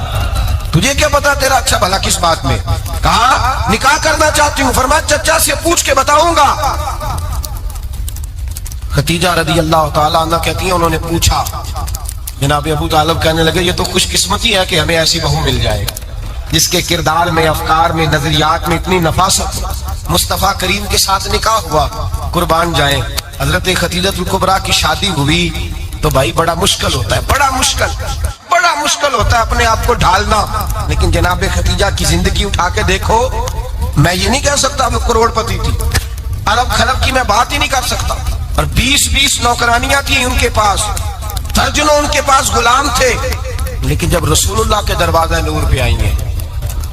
تجھے کیا پتا تیرا اچھا بھلا کس بات میں؟ کہا نکاح کرنا چاہتی ہوں، فرمایا چچا سے پوچھ کے بتاؤں گا۔ خدیجہ رضی اللہ تعالیٰ عنہ کہتی ہیں انہوں نے پوچھا، جناب ابو طالب کہنے لگے یہ تو خوش قسمتی ہے کہ ہمیں ایسی بہو مل جائے جس کے کردار میں، افکار میں، نظریات میں اتنی نفاست ہو۔ مصطفیٰ کریم کے ساتھ نکاح ہوا، قربان جائیں۔ حضرت خدیجہ الکبریٰ کی شادی ہوئی تو بھائی بڑا مشکل ہوتا ہے، بڑا مشکل ہوتا ہے اپنے آپ کو ڈھالنا، لیکن جناب خدیجہ کی زندگی اٹھا کے دیکھو، میں یہ نہیں کہہ سکتا وہ کروڑ پتی تھی، ارب خرب کی میں بات ہی نہیں کر سکتا، اور 20 نوکرانیاں تھیں ان کے پاس، درجنوں ان کے پاس غلام تھے، لیکن جب رسول اللہ کے دروازہ نور پہ آئی ہیں،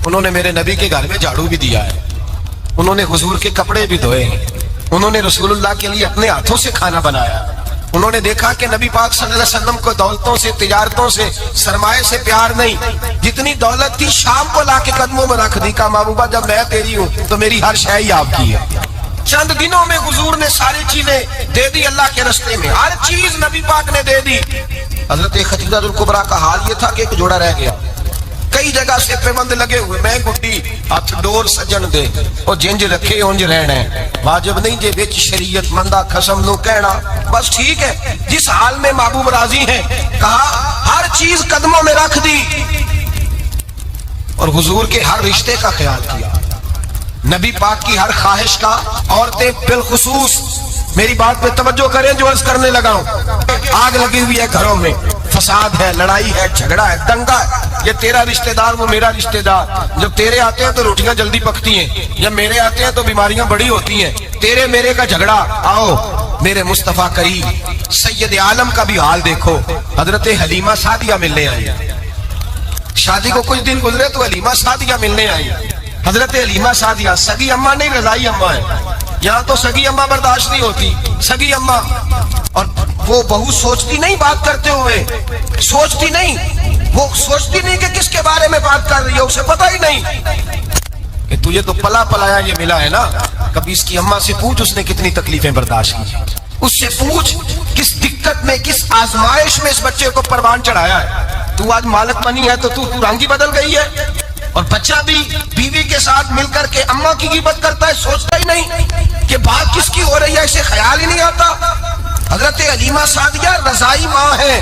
انہوں نے میرے نبی کے گھر میں جھاڑو بھی دیا ہے، انہوں نے حضور کے کپڑے بھی دھوئے ہیں، انہوں نے رسول اللہ کے لیے اپنے ہاتھوں سے کھانا بنایا، انہوں نے دیکھا کہ نبی پاک صلی اللہ علیہ وسلم کو دولتوں سے، تجارتوں سے، سرمایہ سے پیار نہیں، جتنی دولت تھی شام کو لا کے قدموں میں رکھ دی، کہا محبوبہ جب میں تیری ہوں تو میری ہر شے ہی آپ کی ہے۔ چند دنوں میں حضور نے ساری چیزیں دے دی اللہ کے رستے میں، ہر چیز نبی پاک نے دے دی۔ حضرت خدیجہ الکبریٰ کا حال یہ تھا کہ ایک جوڑا رہ گیا، کئی جگہ سے پیبند لگے ہوئے، میں گڈی ہاتھ ڈور سجن دے اور جنج رکھے اونج رہنا ہے، واجب نہیں جے وچ شریعت مندہ قسم نو کہنا، بس ٹھیک ہے جس حال میں محبوب راضی ہیں، کہا ہر چیز قدموں میں رکھ دی اور حضور کے ہر رشتے کا خیال کیا، نبی پاک کی ہر خواہش کا، عورتیں بالخصوص میری بات پہ توجہ کریں جو عرض کرنے لگا ہوں، آگ لگی ہوئی ہے گھروں میں، فساد ہے، لڑائی ہے، جھگڑا ہے، دنگا ہے، یہ تیرا رشتہ دار وہ میرا رشتہ دار، جب تیرے آتے ہیں تو روٹیاں جلدی پکتی ہیں، جب میرے آتے ہیں تو بیماریاں بڑی ہوتی ہیں، تیرے میرے کا جھگڑا۔ آؤ میرے مصطفیٰ کریم سید عالم کا بھی حال دیکھو، حضرت حلیمہ سعدیہ ملنے آئی، شادی کو کچھ دن گزرے تو حلیمہ سعدیہ ملنے آئی، حضرت حلیمہ سعدیہ سگی اماں نہیں رضائی اماں ہے، یہاں تو سگی اماں برداشت نہیں ہوتی، سگی اماں، اور وہ بہو سوچتی نہیں بات کرتے ہوئے، سوچتی نہیں، وہ سوچتی نہیں کہ کس کے بارے میں بات کر رہی ہے، اسے پتہ ہی نہیں کہ تجھے تو پلا پلایا یہ ملا ہے نا، کبھی اس کی اماں سے پوچھ اس نے کتنی تکلیفیں برداشت کی، اس سے پوچھ کس دقت میں، کس آزمائش میں اس بچے کو پروان چڑھایا ہے، تو آج مالک بنی ہے تو رنگ ہی بدل گئی ہے، اور بچہ بھی بیوی کے ساتھ مل کر کے اماں کی غیبت کرتا ہے، سوچتا ہی نہیں کہ بات کس کی ہو رہی ہے، اسے خیال ہی نہیں آتا۔ حضرت علیمہ سعدیہ رضائی ماں ہے.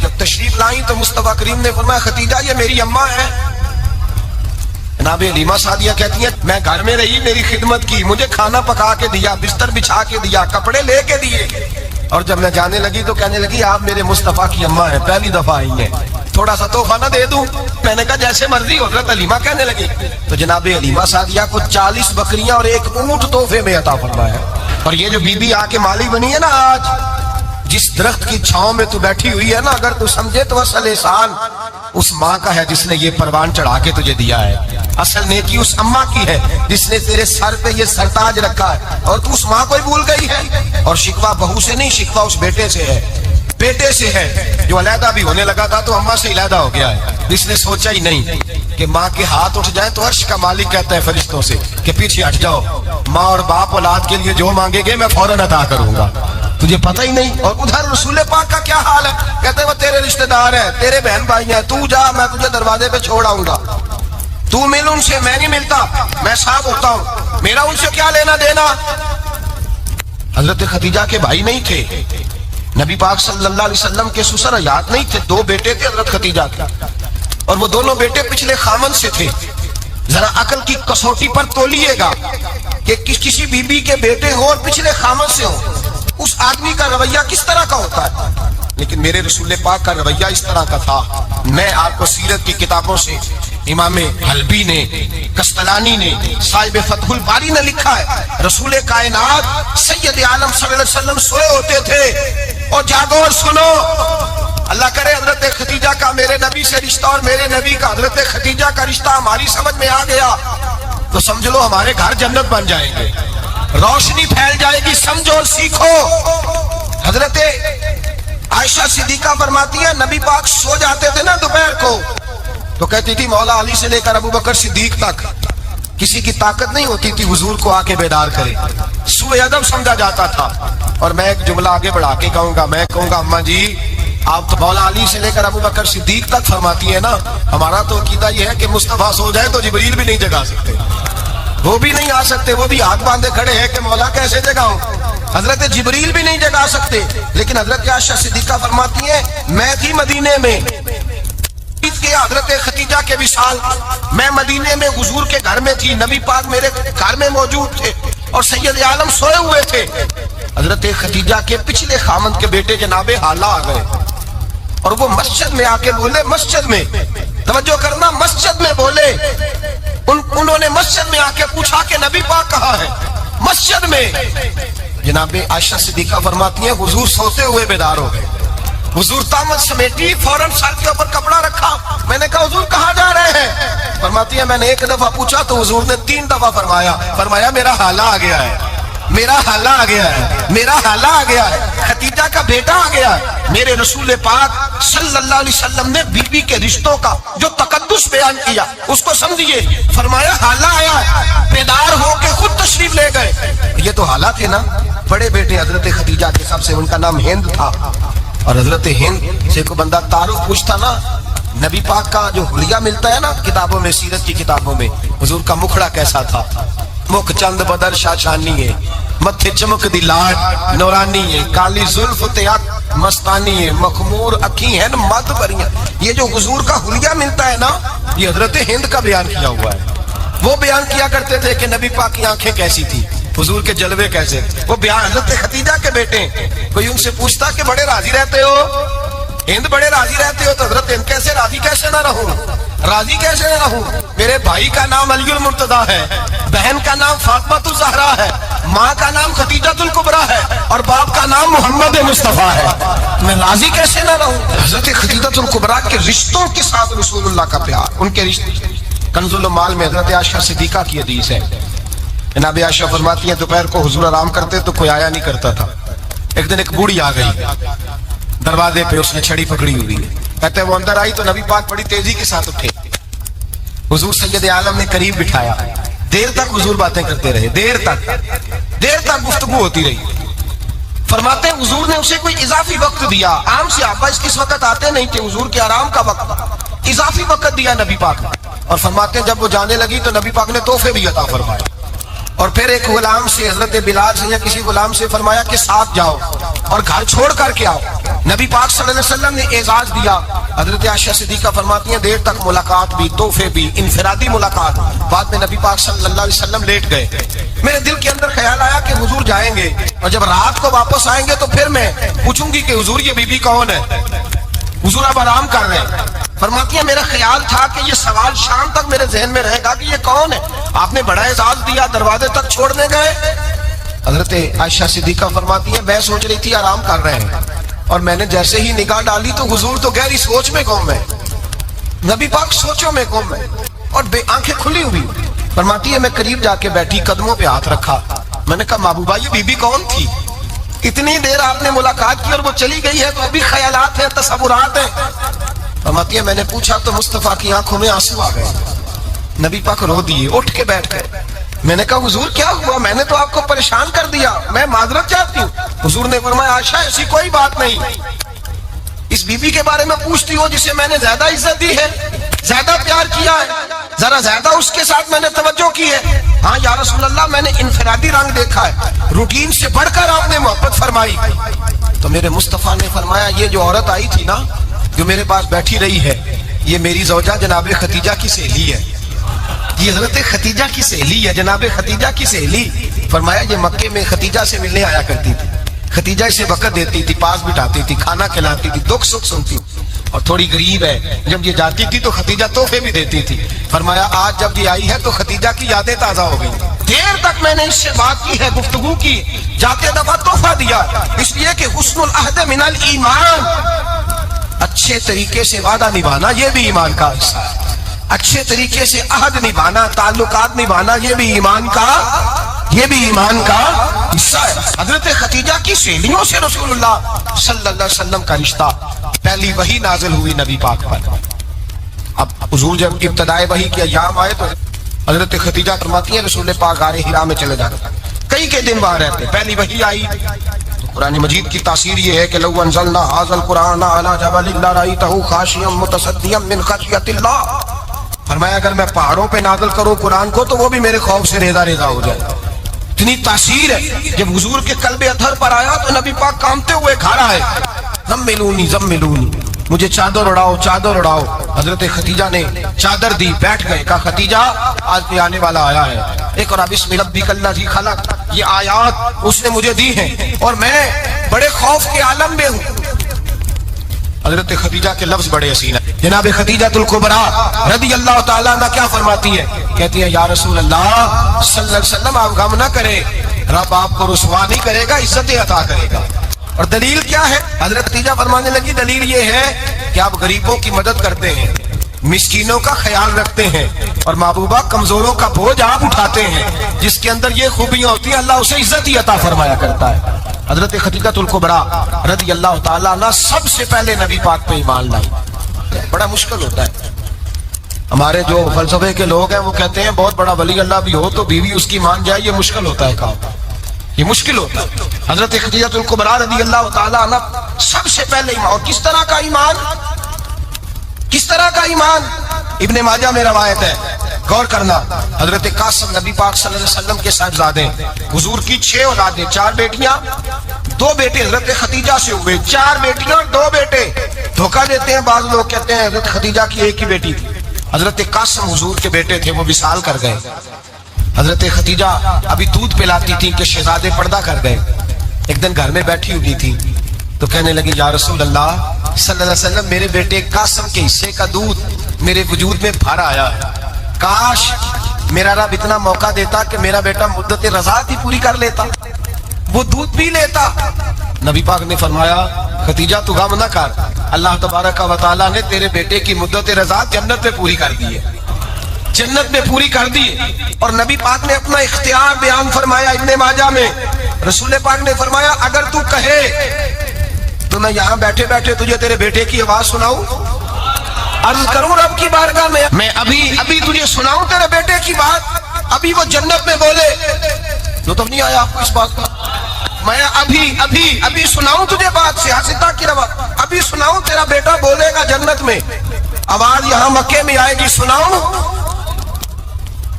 جب تشریف لائیں تو مصطفیٰ کریم نے فرمایا ختیجہ یہ میری اماں ہے. جناب علیمہ سعدیہ کہتی ہیں میں گھر میں رہی, میری خدمت کی, مجھے کھانا پکا کے دیا, بستر بچھا کے دیا, کپڑے لے کے دیے, اور جب میں جانے لگی تو کہنے لگی آپ میرے مصطفیٰ کی اماں ہیں, پہلی دفعہ آئی ہیں, تھوڑا سا تحفہ نہ دے دوں؟ میں نے کہا جیسے مرضی. حضرت علیمہ کہنے لگی. تو جناب علیمہ سعدیہ کو 40 بکریاں اور 1 اونٹ تحفے میں عطا فرمایا. اور یہ جو بی بی آ کے مالی بنی ہے نا آج, جس درخت کی چھاؤں میں تو بیٹھی ہوئی ہے نا, اگر تو سمجھے تو اصل احسان اس ماں کا ہے جس نے یہ پروان چڑھا کے تجھے دیا ہے. اصل نیکی اس اماں کی ہے جس نے تیرے سر پہ یہ سرتاج رکھا ہے, اور تو اس ماں کو ہی بھول گئی ہے. اور شکوہ بہو سے نہیں, شکوہ اس بیٹے سے ہے, بیٹے سے ہے جو علیحدہ بھی ہونے لگا تھا تو اماں سے علیحدہ ہو گیا ہے. جس نے سوچا ہی نہیں کہ ماں کے ہاتھ اٹھ جائیں تو عرش کا مالک کہتا ہے فرشتوں سے کہ پیچھے ہٹ جاؤ, ماں اور باپ اولاد کے لیے جو مانگے گے میں فوراً عطا کروں گا. تجھے پتہ ہی نہیں. اور ادھر رسول پاک کا کیا حال ہے, کہتے ہیں وہ تیرے رشتہ دار ہیں, تیرے بہن بھائی ہیں, تو جا, میں تجھے دروازے پہ چھوڑ آؤں گا, تو مل ان سے, میں نہیں ملتا, میں صاف ہوتا ہوں, میرا ان سے کیا لینا دینا. حضرت ختیجہ کے بھائی نہیں تھے, نبی پاک صلی اللہ علیہ وسلم کے سسر حیات نہیں تھے, 2 بیٹے تھے حضرت ختیجہ کے, اور وہ دونوں بیٹے پچھلے خامن سے تھے. ذرا عقل کی کسوٹی پر تولیے گا کہ کسی بی بی کے بیٹے ہوں اور پچھلے خامن سے ہوں, اس آدمی کا رویہ کس طرح کا ہوتا ہے. لیکن میرے رسول پاک کا رویہ اس طرح کا تھا. میں آپ کو سیرت کی کتابوں سے, امام حلبی نے, قسطلانی نے, صاحب فتح الباری نے لکھا ہے, رسول کائنات سید عالم صلی اللہ علیہ وسلم سوئے ہوتے تھے, اور جاگو اور سنو, اللہ کرے حضرت ختیجہ کا میرے نبی سے رشتہ اور میرے نبی کا حضرت ختیجہ کا رشتہ ہماری سمجھ میں آ گیا تو سمجھ لو ہمارے گھر جنت بن جائیں گے, روشنی پھیل جائے گی. سمجھو اور سیکھو. حضرت عائشہ صدیقہ فرماتی ہیں نبی پاک سو جاتے تھے نا دوپہر کو تو کہتی تھی مولا علی سے لے کر ابو بکر صدیق تک کسی کی طاقت نہیں ہوتی تھی حضور کو آ کے بیدار کرے, سوء ادب سمجھا جاتا تھا. اور میں ایک جملہ آگے بڑھا کے کہوں گا, میں کہوں گا اماں جی آپ تو مولا علی سے لے کر ابو بکر صدیق تک فرماتی ہے نا, ہمارا تو عقیدہ یہ ہے کہ مصطفیٰ سو جائے تو جبریل بھی نہیں جگا سکتے, وہ بھی نہیں آ سکتے, وہ بھی ہاتھ باندھے کھڑے ہیں کہ مولا کیسے جگاؤں. حضرت جبریل بھی نہیں جگا سکتے. لیکن حضرت عائشہ صدیقہ فرماتی ہیں میں تھی مدینے میں کہ حضرت ختیجہ کے وصال, میں مدینے میں حضور کے گھر میں تھی, نبی پاک میرے گھر میں موجود تھے اور سید عالم سوئے ہوئے تھے. حضرت ختیجہ کے پچھلے خامند کے بیٹے جناب حالہ آ گئے اور وہ مسجد میں آ کے بولے, مسجد میں توجہ کرنا, مسجد میں بولے, انہوں نے مسجد میں آ کے پوچھا کہ نبی پاک کہاں ہے. مسجد میں جناب عائشہ صدیقہ فرماتی ہیں حضور سوتے ہوئے بیدار ہو گئے. حضور طامت سمیٹی, فوراً سر کے اوپر کپڑا رکھا. میں نے کہا حضور کہاں جا رہے ہیں؟ فرماتی ہے میں نے 1 دفعہ پوچھا تو حضور نے 3 دفعہ فرمایا میرا حالہ آ گیا ہے, میرا حالہ آ گیا ہے, میرا حالہ آ گیا ہے, ختیجہ کا بیٹا آ گیا ہے. میرے رسول پاک صلی اللہ علیہ وسلم نے بی بی کے رشتوں کا جو تقدس بیان کیا اس کو سمجھیے. فرمایا حالہ آیا ہے, بیدار ہو کے خود تشریف لے گئے. یہ تو حالہ تھے نا, بڑے بیٹے حضرت ختیجہ کے, سب سے ان کا نام ہند تھا. اور حضرت ہند سے کو بندہ تعارف پوچھتا نا, نبی پاک کا جو حلیہ ملتا ہے نا کتابوں میں, سیرت کی کتابوں میں, حضور کا مکھڑا کیسا تھا, مکھ چند بدر شاشانی ہے, متھے چمک دی لاٹ نورانی ہے, کالی زلف تیات مستانی ہے, مخمور اکھی ہیں مد بریاں. یہ جو حضور کا حلیہ ملتا ہے نا یہ حضرت ہند کا بیان کیا ہوا ہے. وہ بیان کیا کرتے تھے کہ نبی پاک کی آنکھیں کیسی تھی, حضور کے جلوے کیسے. وہ بیان حضرت ختیجہ کے بیٹے. کوئی ان سے پوچھتا کہ بڑے راضی رہتے ہو, ہند بڑے راضی رہتے ہو, تو حضرت ہند کیسے راضی کیسے نہ رہوں, راضی کیسے نہ رہوں. میرے بھائی کا نام علی المرتضیٰ ہے, بہن کا نام فاطمہ الزہرا ہے, ماں کا نام ختیجہ الکبریٰ ہے, اور باپ کا نام محمد مصطفیٰ ہے, میں راضی کیسے نہ رہوں. حضرت ختیجہ الکبریٰ کے رشتوں کے ساتھ رسول اللہ کا پیار, ان کے رشتے. کنز المال میں حضرت عائشہ صدیقہ کی حدیث ہے, جناب عائشہ فرماتی ہیں دوپہر کو حضور آرام کرتے تو کوئی آیا نہیں کرتا تھا. ایک دن ایک بوڑھی آ گئی دروازے پہ, اس نے چھڑی پکڑی ہوئی ہے. کہتے ہیں وہ اندر آئی تو نبی پاک بڑی تیزی کے ساتھ اٹھے, حضور سید عالم نے قریب بٹھایا, دیر تک حضور باتیں کرتے رہے, دیر تک گفتگو ہوتی رہی. فرماتے ہیں حضور نے اسے کوئی اضافی وقت دیا, عام صحابہ اس وقت آتے نہیں تھے, حضور کے آرام کا وقت, اضافی وقت دیا نبی پاک نے. اور فرماتے ہیں جب وہ جانے لگی تو نبی پاک نے تحفے بھی عطا فرمائے. اور پھر ایک غلام سے, حضرت بلال سے یا کسی غلام سے فرمایا کہ ساتھ جاؤ. اور گھر چھوڑ کر کے آؤ. نبی پاک صلی اللہ علیہ وسلم نے اعزاز دیا. حضرت عائشہ صدیقہ فرماتی ہیں دیر تک ملاقات بھی, تحفے بھی, انفرادی ملاقات. بعد میں نبی پاک صلی اللہ علیہ وسلم لیٹ گئے. میرے دل کے اندر خیال آیا کہ حضور جائیں گے اور جب رات کو واپس آئیں گے تو پھر میں پوچھوں گی کہ حضور یہ بی بی کون ہے, حضور آپ آرام کر رہے ہیں. فرماتی ہیں میرا خیال تھا کہ یہ سوال شام تک میرے ذہن میں رہے گا کہ یہ کون ہے, آپ نے بڑا اعزاز دیا, دروازے تک چھوڑنے گئے. حضرت عائشہ صدیقہ فرماتی ہیں میں سوچ رہی تھی آرام کر رہے ہیں, اور میں نے جیسے ہی نگاہ ڈالی تو حضور تو گہری سوچ میں گم ہے, نبی پاک سوچوں میں گم ہے اور بے آنکھیں کھلی ہوئی. فرماتی ہے میں قریب جا کے بیٹھی, قدموں پہ ہاتھ رکھا. میں نے کہا محبوبہ یہ بی بی کون تھی؟ اتنی دیر آپ نے ملاقات کی اور وہ چلی گئی ہے, تو ابھی خیالات ہیں, تصورات ہیں. فرماتی ہے میں نے پوچھا تو مصطفیٰ کی آنکھوں میں آنسو آ گئے. نبی پاک رو دیے, اٹھ کے بیٹھ گئے. میں نے کہا حضور کیا ہوا؟ میں نے تو آپ کو پریشان کر دیا, میں معذرت چاہتی ہوں. حضور نے فرمایا عائشہ ایسی کوئی بات نہیں, اس بی بی کے بارے میں پوچھتی ہو جسے میں نے زیادہ عزت دی ہے, زیادہ پیار کیا ہے, ذرا زیادہ اس کے ساتھ میں نے توجہ کی ہے. ہاں یا رسول اللہ میں نے انفرادی رنگ دیکھا ہے, روٹین سے بڑھ کر آپ نے محبت فرمائی. تو میرے مصطفیٰ نے فرمایا یہ جو عورت آئی تھی نا, جو میرے پاس بیٹھی رہی ہے, یہ میری زوجہ جناب خدیجہ کی سہیلی ہے. یہ حضرت خدیجہ کی سہیلی ہے, جناب خدیجہ کی سہیلی. فرمایا یہ مکے میں خدیجہ سے ملنے آیا کرتی تھی, خدیجہ اسے وقت دیتی تھی, پاس بٹھاتی تھی, کھانا کھلاتی تھی, دکھ سکھ سنتی, اور تھوڑی غریب ہے, جب یہ جاتی تھی تو خدیجہ تحفے بھی دیتی تھی. فرمایا آج جب یہ آئی ہے تو خدیجہ کی یادیں تازہ ہو گئی. دیر تک میں نے اس سے بات کی ہے, گفتگو کی, جاتے دفعہ تحفہ دیا, اس لیے کہ حسن العہد من الایمان, اچھے طریقے سے وعدہ نبھانا یہ بھی ایمان کا حصہ ہے. اچھے طریقے سے عہد نبھانا, تعلقات نبھانا یہ بھی ایمان کا حصہ ہے. حضرت خدیجہ کی سہیلیوں سے رسول اللہ صلی اللہ علیہ وسلم کا رشتہ. پہلی وحی نازل ہوئی نبی پاک پر. اب حضور جب ابتدائے وحی کے ایام آئے تو حضرت خدیجہ فرماتی ہیں رسول پاک غار حرا میں چلے جاتے, کئی کے دن وہاں رہتے. پہلی وحی آئی تو قرآن مجید کی تاثیر یہ ہے کہ لو انزلنا ھذا القرآن علی جبل لرأیتہ خاشعا متصدعا من خشیۃ اللہ. فرمایا اگر میں پہاڑوں پہ نازل کروں قرآن کو تو وہ بھی میرے خوف سے ریزہ ریزہ ہو جائے. اتنی تاثیر ہے. جب حضور کے قلب اطہر پر آیا تو نبی پاک کانپتے ہوئے گھر آئے, زملونی زملونی, مجھے چادر اڑاؤ چادر اڑاؤ. حضرت خدیجہ نے چادر دی, بیٹھ گئے. کہا خدیجہ آج بھی آنے والا آیا ہے, اقرأ بسم ربک الذی خلق. یہ آیات اس نے مجھے دی ہیں اور میں بڑے خوف کے عالم میں ہوں. حضرت خدیجہ کے لفظ بڑے حسین ہیں. جناب خدیجہ الکبریٰ رضی اللہ تعالیٰ عنہ کیا فرماتی ہے؟ کہتی ہے یا رسول اللہ صلی اللہ علیہ وسلم آپ غم نہ کریں, رب آپ کو رسوا نہیں کرے گا, عزت عطا کرے گا. اور دلیل کیا ہے؟ حضرت خدیجہ فرمانے لگی دلیل یہ ہے کہ آپ غریبوں کی مدد کرتے ہیں, مسکینوں کا خیال رکھتے ہیں, اور محبوبہ کمزوروں کا بوجھ آپ اٹھاتے ہیں. جس کے اندر یہ خوبیاں ہوتی ہیں اللہ اسے عزت ہی عطا فرمایا کرتا ہے. حضرت خدیجہ الکبریٰ رضی اللہ تعالیٰ عنہ سب سے پہلے نبی پاک پہ ایمان لائی. بڑا مشکل ہوتا ہے. ہمارے جو فلسفے کے لوگ ہیں وہ کہتے ہیں بہت بڑا ولی اللہ بھی ہو تو بیوی اس کی مان جائے, یہ مشکل ہوتا ہے کام, یہ مشکل ہوتا ہے. حضرت خدیجہ الکبریٰ رضی اللہ تعالیٰ عنہ سب سے پہلے ایمان. اور کس طرح کا ایمان, کس طرح کا ایمان؟ ابن ماجہ میں روایت ہے, غور کرنا. حضرت قاسم نبی پاک صلی اللہ علیہ وسلم کے صاحبزادے, حضور کی 6 اولادیں, 4 بیٹیاں 2 بیٹے. حضرت خدیجہ سے ہوئے 4 بیٹیاں اور 2 بیٹے. دھوکہ دیتے ہیں بعض لوگ, کہتے ہیں حضرت خدیجہ کی ایک ہی بیٹی تھی. حضرت قاسم حضور کے بیٹے تھے, وہ وصال کر گئے. حضرت خدیجہ ابھی دودھ پلاتی تھی کہ شہزادے پردہ کر گئے. ایک دن گھر میں بیٹھی ہوئی تھی تو کہنے لگی یا رسول اللہ صلی اللہ علیہ وسلم میرے بیٹے قاسم کے حصے کا دودھ میرے وجود میں بھر آیا ہے, کاش میرا رب اتنا موقع دیتا کہ میرا بیٹا مدت رضاعت ہی پوری کر لیتا, وہ دودھ پی لیتا. نبی پاک نے فرمایا خدیجہ تو غم نہ کر, اللہ تبارک و تعالیٰ نے تیرے بیٹے کی مدت رضاعت جنت میں پوری کر دی ہے, جنت میں پوری کر دی. اور نبی پاک نے اپنا اختیار بیان فرمایا ابن ماجہ میں. رسول پاک نے فرمایا اگر تو کہے تو میں یہاں بیٹھے بیٹھے تجھے تیرے بیٹے کی آواز سناؤں, عرض کروں رب کی بارگاہ میں ابھی تجھے سناؤں تیرے بیٹے کی بات, ابھی وہ جنت میں بولے. لطف نہیں آیا آپ کو اس بات کا؟ میں ابھی سناؤں تجھے بات, سیاستہ کی روا, ابھی سناؤں تیرا بیٹا بولے گا جنت میں, آواز یہاں مکے میں آئے گی, سناؤں.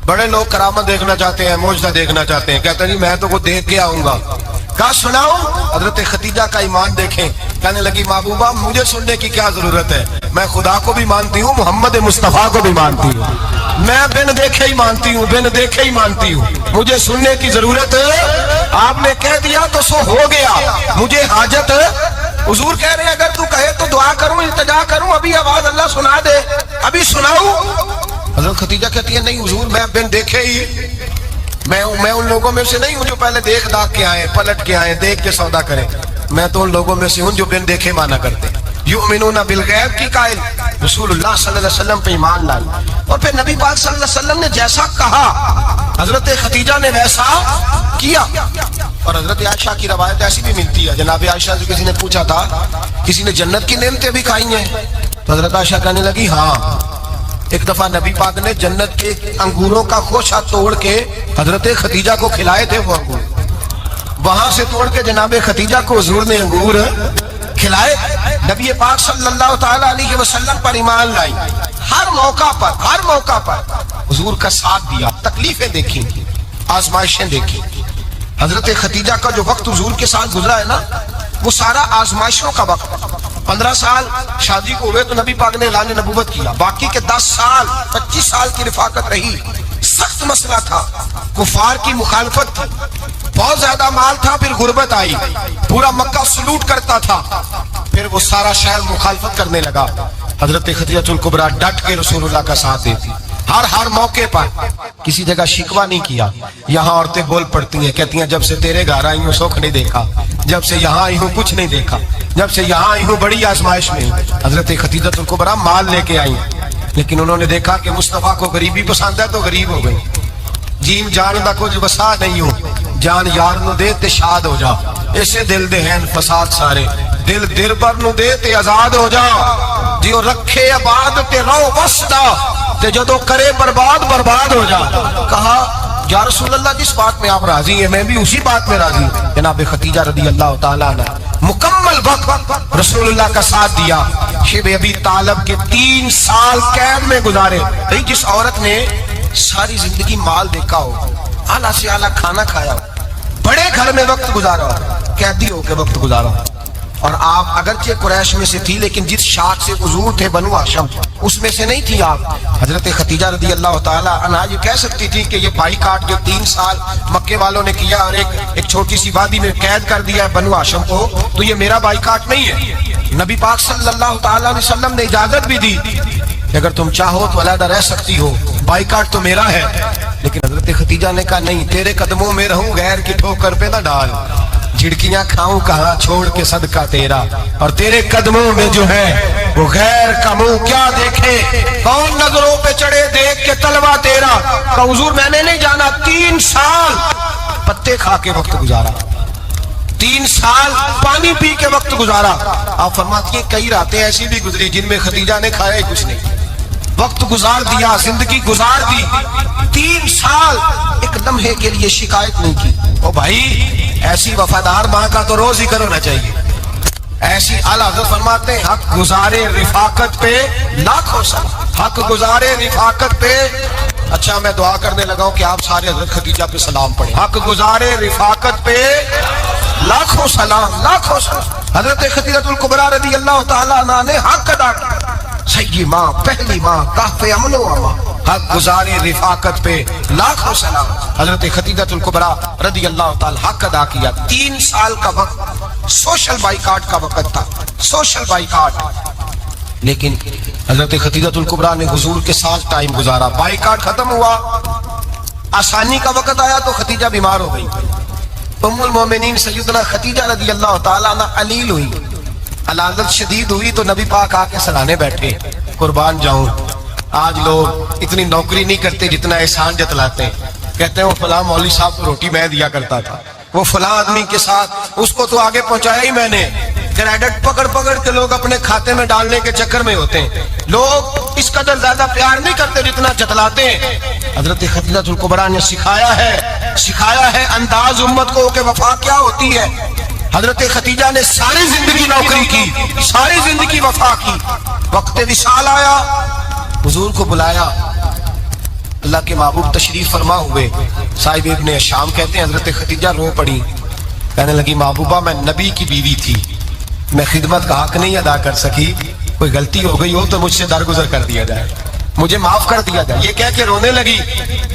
بڑے لوگ کرامت دیکھنا چاہتے ہیں, معجزہ دیکھنا چاہتے ہیں, کہتے ہیں جی میں تو وہ دیکھ کے آؤں گا. کہا سناؤں؟ حضرت خدیجہ کا ایمان دیکھیں، کہنے لگی محبوبہ مجھے سننے کی کیا ضرورت ہے، میں خدا کو بھی مانتی ہوں، محمد مصطفیٰ کو بھی مانتی ہوں، میں بن دیکھے ہی مانتی ہوں، بن دیکھے ہی مانتی ہوں، مجھے سننے کی ضرورت ہے، آپ نے کہہ دیا تو سو ہو گیا، مجھے حاجت ہے۔ حضور کہہ رہے ہیں اگر تو کہے تو دعا کروں، التجا کروں، ابھی آواز اللہ سنا دے، ابھی سناؤں؟ حضرت خدیجہ کہتی ہے نہیں حضور میں بن دیکھے ہی، میں ان لوگوں میں سے نہیں ہوں جو پہلے دیکھ داکھ کے آئے، پلٹ کے آئے، دیکھ کے سودا کریں، میں تو ان لوگوں میں سے ہوں جو بن دیکھے مانا کرتے، یؤمنون بالغیب کی قائل، رسول اللہ صلی اللہ علیہ وسلم پہ ایمان لائے۔ اور پھر نبی پاک صلی اللہ علیہ وسلم نے جیسا کہا حضرت خدیجہ نے ویسا کیا۔ اور حضرت عائشہ کی روایت ایسی بھی ملتی ہے، جناب عائشہ سے کسی نے پوچھا تھا کسی نے جنت کی نعمتیں بھی کھائی ہیں؟ تو حضرت عائشہ کہنے لگی ہاں، ایک دفعہ نبی پاک نے جنت کے انگوروں کا خوشہ توڑ کے حضرت خدیجہ کو کھلائے تھے، وہ انگور وہاں سے توڑ کے جناب خدیجہ کو حضور نے انگور کھلائے۔ نبی پاک صلی اللہ تعالی علیہ وسلم پر ایمان لائی، ہر موقع پر حضور کا ساتھ دیا، تکلیفیں دیکھی، آزمائشیں دیکھی۔ حضرت خدیجہ کا جو وقت حضور کے ساتھ گزرا ہے نا، وہ سارا آزمائشوں کا وقت۔ 15 سال شادی کو ہوئے تو نبی پاک نے اعلان نبوت کیا، باقی کے 10 سال 25 سال کی رفاقت رہی، سخت مسئلہ تھا، کفار کی مخالفت تھی، بہت زیادہ مال تھا، پھر غربت آئی، پورا مکہ سلوٹ کرتا تھا، پھر وہ سارا شہر مخالفت کرنے لگا۔ حضرت خدیجہ الکبریٰ ڈٹ کے رسول اللہ کا ساتھ دیتی، ہر موقع پر کسی جگہ شکوہ نہیں کیا۔ یہاں عورتیں بول پڑتی ہیں، کہتی ہیں جب سے تیرے گھر آئی ہوں سکھ نہیں دیکھا، جب سے یہاں آئی ہوں کچھ نہیں دیکھا، جب سے یہاں آئی ہوں بڑی آزمائش میں۔ حضرت خدیجہ الکبریٰ مال لے کے آئی، لیکن انہوں نے دیکھا کہ مصطفیٰ کو غریبی پسند ہے تو غریب ہو گئی۔ جیم جان دا کچھ وسا نہیں ہوں، جان یار نو دے تے شاد ہو جا، ایسے دل دے ہیں فساد سارے، دل دربر نو دے تے آزاد ہو جا، جیو رکھے آباد تے رو وسدا تے جدو کرے برباد ہو جا۔ کہا یا رسول اللہ جس بات میں آپ راضی ہیں میں بھی اسی بات میں راضی ہوں۔ جناب خدیجہ رضی اللہ تعالیٰ عنہ مکمل وقت رسول اللہ کا ساتھ دیا۔ شیب ابی طالب کے 3 سال قید میں گزارے۔ جس عورت نے ساری زندگی مال دیکھا ہو، اعلیٰ سے اعلیٰ کھانا کھایا ہو، بڑے گھر میں وقت گزارا ہو، قیدی ہو کے وقت گزارا ہو، اور آپ اگرچہ قریش میں سے تھی لیکن جس شاخ سے حضور تھے بنو ہاشم اس میں سے نہیں تھی آپ۔ حضرت خدیجہ رضی اللہ تعالی عنہا یہ کہہ سکتی تھی کہ یہ بھائی کاٹ جو 3 سال مکے والوں نے کیا اور ایک چھوٹی سی وادی میں قید کر دیا ہے بنو ہاشم کو، تو یہ میرا بھائی کاٹ نہیں ہے۔ نبی پاک صلی اللہ تعالی علیہ وسلم نے اجازت بھی دی کہ اگر تم چاہو تو علیحدہ رہ سکتی ہو، بائی کاٹ تو میرا ہے۔ لیکن حضرت خدیجہ نے کہا نہیں، تیرے قدموں میں رہوں، غیر کی ٹھوکر پہ نہ ڈال، جھڑکیاں کھاؤں کہاں چھوڑ کے صدقہ تیرا، اور تیرے قدموں میں جو ہے وہ غیر کا منہ کیا دیکھے، کون نظروں پہ چڑھے دیکھ کے تلوا تیرا۔ کہ حضور میں نے نہیں جانا، 3 سال پتے کھا کے وقت گزارا، 3 سال پانی پی کے وقت گزارا۔ آپ فرماتی ہیں کئی راتیں ایسی بھی گزری جن میں خدیجہ نے کھایا ہی کچھ نہیں، وقت گزار دیا، زندگی گزار دی، 3 سال ایک لمحے کے لیے شکایت نہیں کی۔ او بھائی ایسی وفادار ماں کا تو روز ذکر ہونا چاہیے۔ ایسی اعلیٰ حضرت فرماتے ہیں حق گزارے رفاقت پہ لاکھوں سلام، حق گزارے رفاقت پہ۔ اچھا میں دعا کرنے لگا ہوں کہ آپ سارے حضرت خدیجہ پہ سلام پڑھیں۔ حق گزارے رفاقت پہ لاکھوں سلام، لاکھوں سلام۔ حضرت خدیجہ الکبریٰ رضی اللہ تعالیٰ عنہ نے حق ادا کیا، سیدی ماں، پہلی ماں، کہف امن و امان، حق گزارے رفاقت پہ لاکھوں سلام۔ حضرت خدیجہ الکبریٰ رضی اللہ تعالی حق ادا کیا۔ 3 سال کا وقت سوشل بائیکاٹ کا وقت تھا، سوشل بائیکاٹ، لیکن حضرت خدیجہ الکبریٰ نے حضور کے ساتھ ٹائم گزارا۔ بائیکاٹ ختم ہوا، آسانی کا وقت آیا تو خدیجہ بیمار ہو گئی۔ ام المومنین سیدنا خدیجہ رضی اللہ تعالیٰ عنہ علیل ہوئی، علالت شدید ہوئی تو نبی پاک آ کے سلانے بیٹھے، قربان جاؤں آج لوگ اتنی نوکری نہیں کرتے جتنا احسان جتلاتے ہیں، کہتے ہیں وہ فلاں مولوی صاحب کو روٹی میں دیا کرتا تھا، وہ فلاں آدمی کے ساتھ اس کو تو آگے پہنچایا ہی میں نے۔ کریڈٹ پکڑ کے لوگ اپنے کھاتے میں ڈالنے کے چکر میں ہوتے ہیں، لوگ اس قدر زیادہ پیار نہیں کرتے جتنا جتلاتے ہیں۔ حضرت خدیجہ الکبریٰ نے سکھایا ہے انداز امت کو کہ وفا کیا ہوتی ہے۔ حضرت خدیجہ نے ساری زندگی نوکری کی، ساری زندگی وفا کی۔ وقت وصال آیا، حضور کو بلایا، اللہ کے محبوب تشریف فرما ہوئے۔ صاحب ابن شام کہتے ہیں حضرت خدیجہ رو پڑی، کہنے لگی محبوبہ میں نبی کی بیوی تھی، میں خدمت کا حق نہیں ادا کر سکی، کوئی غلطی ہو گئی ہو تو مجھ سے درگزر کر دیا جائے، مجھے معاف کر دیا جائے۔ یہ کہہ کے رونے لگی۔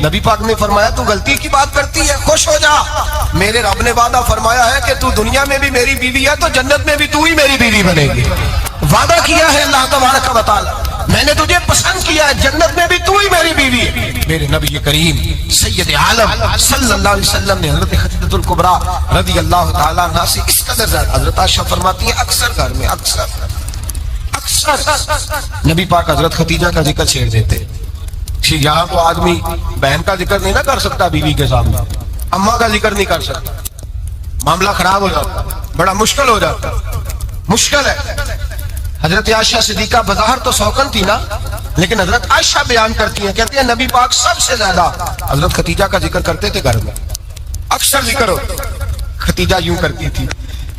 نبی پاک نے فرمایا تو غلطی کی بات کرتی ہے، خوش ہو جا، میرے رب نے وعدہ فرمایا ہے کہ تو دنیا میں بھی میری بیوی ہے تو جنت میں بھی تو ہی میری بیوی بنے گی۔ وعدہ کیا ہے اللہ تبارک و تعالی، میں نے تجھے پسند کیا ہے، جنت میں بھی تو ہی میری بیوی ہے۔ میرے نبی کریم سید عالم صلی اللہ علیہ وسلم نے حضرت خدیجہ الکبریٰ رضی اللہ تعالیٰ عنہ سے اس قدر زیادہ، حضرت عائشہ فرماتی ہیں اکثر گھر میں اکثر نبی پاک حضرت خدیجہ کا ذکر چھیڑ دیتے۔ یہاں تو آدمی بہن کا ذکر نہیں نہ کر سکتا بیوی کے سامنے، اماں کا ذکر نہیں کر سکتا، معاملہ خراب ہو جاتا، بڑا مشکل ہو جاتا، مشکل ہے۔ حضرت عائشہ صدیقہ بظاہر تو سوکن تھی نا، لیکن حضرت عائشہ بیان کرتی ہیں، کہتی ہیں نبی پاک سب سے زیادہ حضرت خدیجہ کا ذکر کرتے تھے گھر میں، اکثر ذکر ہوتا۔ خدیجہ یوں کرتی تھی،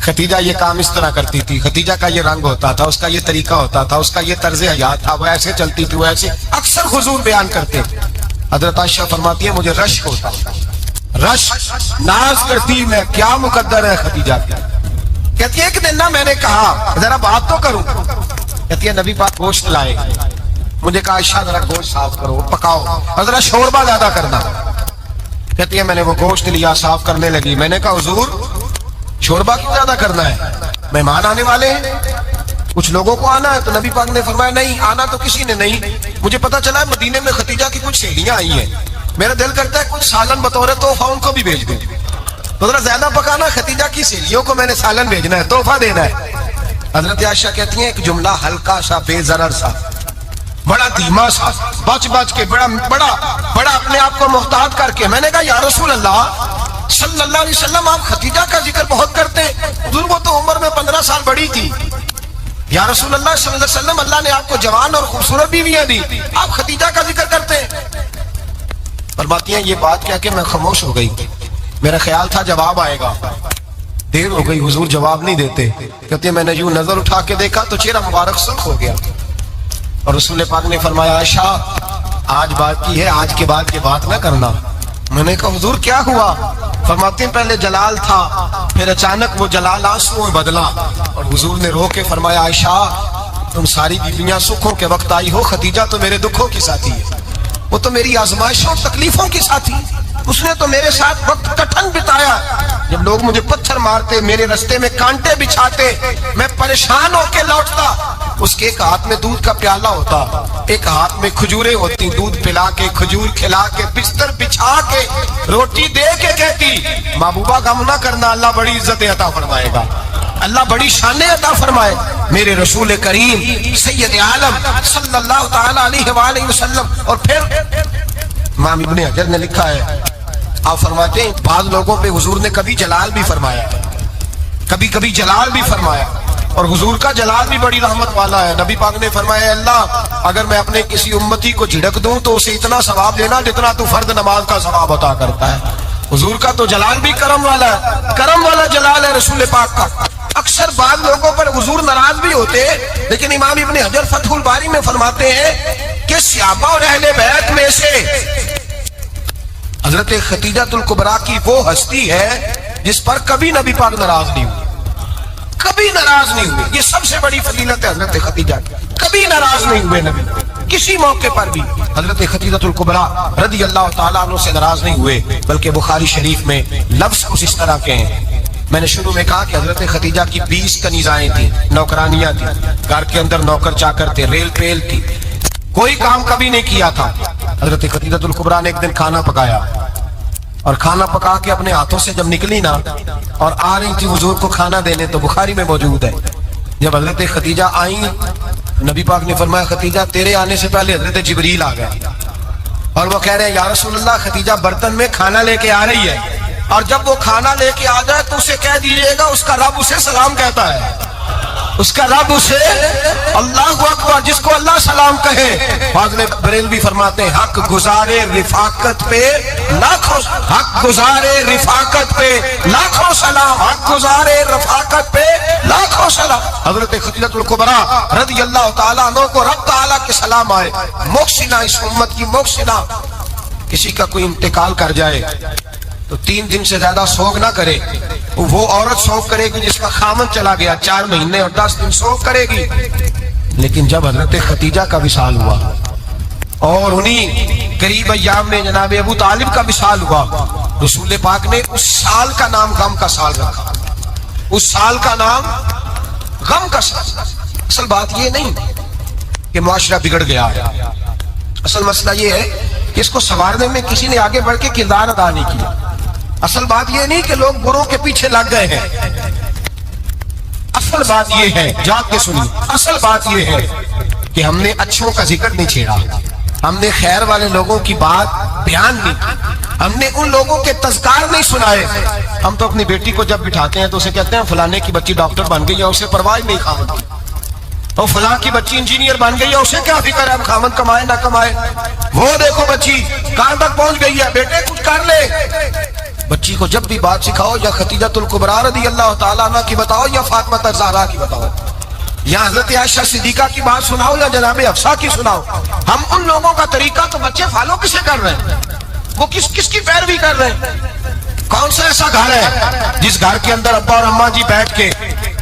خدیجہ یہ کام اس طرح کرتی تھی، خدیجہ کا یہ رنگ ہوتا تھا، اس کا یہ طریقہ ہوتا تھا، اس کا یہ طرز حیات تھا، وہ ایسے چلتی تھی، وہ ایسے، اکثر حضور بیان کرتے تھے۔ حضرت عائشہ فرماتی ہے مجھے رشک ہوتا، رشک، ناز کرتی میں، کیا مقدر ہے خدیجہ کی۔ کہتی ہے ایک دن نا میں نے کہا ذرا بات تو کروں، کہتی ہے نبی پاک گوشت لائے، مجھے کہا عائشہ ذرا گوشت صاف کرو، پکاؤ اور ذرا شوربہ زیادہ کرنا۔ کہتی ہے میں نے وہ گوشت لیا، صاف کرنے لگی، میں نے کہا حضور شوربہ کیوں زیادہ کرنا ہے، مہمان آنے والے ہیں، کچھ لوگوں کو آنا ہے۔ تو نبی پاک نے فرمایا نہیں آنا تو کسی نے نہیں، مجھے پتا چلا ہے مدینے میں خدیجہ کی کچھ سہیلیاں آئی ہیں، میرا دل کرتا ہے کچھ سالن بطور تحفہ ان کو بھی بھیج دوں، تو ذرا زیادہ پکانا، خدیجہ کی سہیلیوں کو میں نے سالن بھیجنا ہے، تحفہ دینا ہے۔ حضرت عائشہ کہتی ہیں ایک جملہ ہلکا سا، بے ضرر سا، بڑا دھیما سا، بچ بچ کے، بڑا اپنے آپ کو محتاط کر کے، میں نے کہا یا رسول اللہ صلی اللہ علیہ وسلم آپ خدیجہ کا ذکر بہت کرتے ہیں، حضور وہ تو عمر میں 15 سال بڑی تھی، یا رسول اللہ صلی اللہ علیہ وسلم اللہ نے آپ کو جوان اور خوبصورت بیویاں دی، آپ خدیجہ کا ذکر کرتے ہیں۔ فرماتی ہیں یہ بات کہہ کے میں خاموش ہو گئی، میرا خیال تھا جواب آئے گا، دیر ہو گئی، حضور جواب نہیں دیتے۔ کہتے ہیں میں نے یوں نظر اٹھا کے دیکھا تو چہرہ مبارک سرخ ہو گیا، اور رسول پاک نے فرمایا عائشہ آج بات کی ہے، آج کے بعد کی بات نہ کرنا۔ میں نے کہا حضور کیا ہوا؟ فرماتے ہیں پہلے جلال تھا، پھر اچانک وہ جلال آنسو میں بدلا، اور حضور نے رو کے فرمایا عائشہ تم ساری بیویاں سکھوں کے وقت آئی ہو، خدیجہ تو میرے دکھوں کی ساتھی ہے، وہ تو میری آزمائشوں تکلیفوں کی ساتھی، اس نے تو میرے ساتھ وقت کٹھن بتایا، جب لوگ مجھے پتھر مارتے، میرے رستے میں کانٹے بچھاتے، میں پریشان ہو کے لوٹتا، اس کے ایک ہاتھ میں دودھ کا پیالہ ہوتا، ایک ہاتھ میں کھجوریں ہوتی، دودھ پلا کے، کھجور کھلا کے، بستر بچھا کے، روٹی دے کے کہتی محبوبہ غم نہ کرنا، اللہ بڑی عزت عطا فرمائے گا، اللہ بڑی شانیں عطا فرمائے۔ میرے رسول کریم سید عالم صلی اللہ تعالی علیہ وآلہ وسلم۔ اور پھر امام ابن حجر نے لکھا ہے، آپ فرماتے ہیں بعض لوگوں پہ حضور نے کبھی جلال بھی فرمایا، کبھی کبھی جلال بھی فرمایا، اور حضور کا جلال بھی بڑی رحمت والا ہے۔ نبی پاک نے فرمایا اللہ اگر میں اپنے کسی امتی کو جھڑک دوں تو اسے اتنا ثواب دینا جتنا تو فرد نماز کا ثواب عطا کرتا ہے۔ حضور کا تو جلال بھی کرم والا ہے، کرم والا جلال ہے رسول پاک کا۔ اکثر بعض لوگوں پر حضور ناراض بھی ہوتے، لیکن امام ابن حجر فتح الباری میں فرماتے ہیں کہ صحابہ اور اہل بیت میں سے حضرت خدیجہ الکبریٰ کی وہ ہستی ہے جس پر کبھی نبی پاک ناراض نہیں ہوئے، کبھی ناراض نہیں ہوئے۔ یہ سب سے بڑی فضیلت ہے حضرت خدیجہ کی، کبھی ناراض نہیں ہوئے نبی، کسی موقع پر بھی حضرت خدیجہ الکبریٰ رضی اللہ تعالیٰ عنہ سے ناراض نہیں ہوئے، بلکہ بخاری شریف میں لفظ کچھ اس طرح کے ہیں۔ میں نے شروع میں کہا کہ حضرت خدیجہ کی 20 کنیزائیں تھیں، نوکرانیاں تھیں، گھر کے اندر نوکر چاکر تھے، ریل پیل تھی، کوئی کام کبھی نہیں کیا تھا۔ حضرت خدیجہ الکبریٰ نے ایک دن کھانا پکایا، اور کھانا پکا کے اپنے ہاتھوں سے جب نکلی نا اور آ رہی تھی حضور کو کھانا دینے، تو بخاری میں موجود ہے جب حضرت خدیجہ آئیں نبی پاک نے فرمایا خدیجہ تیرے آنے سے پہلے حضرت جبریل آ گئے، اور وہ کہہ رہے ہیں یا رسول اللہ خدیجہ برتن میں کھانا لے کے آ رہی ہے، اور جب وہ کھانا لے کے آ جائے تو اسے کہہ دیجئے گا اس کا رب اسے سلام کہتا ہے، اس کا رب اسے اللہ اکبر، جس کو اللہ سلام کہے۔ فاضل بریلوی فرماتے ہیں حق گزارے رفاقت پہ لاکھوں، حق گزارے رفاقت پہ لاکھوں سلام، حق گزارے رفاقت پہ لاکھوں سلام۔ حضرت خدیجہ الکبریٰ رضی اللہ تعالیٰ عنہ کو رب تعالیٰ کے سلام آئے، محسنہ، اس امت کی محسنہ۔ کسی کا کوئی انتقال کر جائے تو 3 دن سے زیادہ سوگ نہ کرے، وہ عورت شوق کرے گی جس کا خامن چلا گیا 4 مہینے اور 10 دن شوق کرے گی. لیکن جب حضرت خدیجہ کا وصال ہوا اور انہی قریب ایام میں جناب ابو طالب کا وصال ہوا، رسول پاک نے اس سال کا نام غم کا سال رکھا. اس سال کا نام غم کا سال. اصل بات یہ نہیں کہ معاشرہ بگڑ گیا ہے، اصل مسئلہ یہ ہے کہ اس کو سنوارنے میں کسی نے آگے بڑھ کے کردار ادا نہیں کیا. اصل بات یہ نہیں کہ لوگ بروں کے پیچھے لگ گئے ہیں. اصل بات یہ ہے، جاگ کے سنیے، اصل بات یہ ہے کہ ہم نے اچھوں کا ذکر نہیں چھیڑا، ہم نے خیر والے لوگوں کی بات بیان نہیں کی، ہم نے ان لوگوں کے تذکار نہیں سنائے. ہم تو اپنی بیٹی کو جب بٹھاتے ہیں تو اسے کہتے ہیں فلانے کی بچی ڈاکٹر بن گئی ہے، اسے پرواہ نہیں خامد کی. اور فلاں کی بچی انجینئر بن گئی ہے، اسے کیا فکر ہے خامد کمائے نہ کمائے. وہ دیکھو بچی کہاں تک پہنچ گئی ہے، بیٹے کچھ کر لے. بچی کو جب بھی بات سکھاؤ یا خدیجہ الکبریٰ رضی اللہ تعالیٰ عنہ کی بتاؤ یا فاطمہ الزہرا کی بتاؤ یا حضرت عائشہ صدیقہ کی بات سناؤ یا جناب حفصہ کی سناؤ. ہم ان لوگوں کا طریقہ تو بچے فالو کسے کر رہے ہیں؟ وہ کس کی پیروی کر رہے ہیں؟ کون سا ایسا گھر ہے جس گھر کے اندر ابا اور اماں جی بیٹھ کے،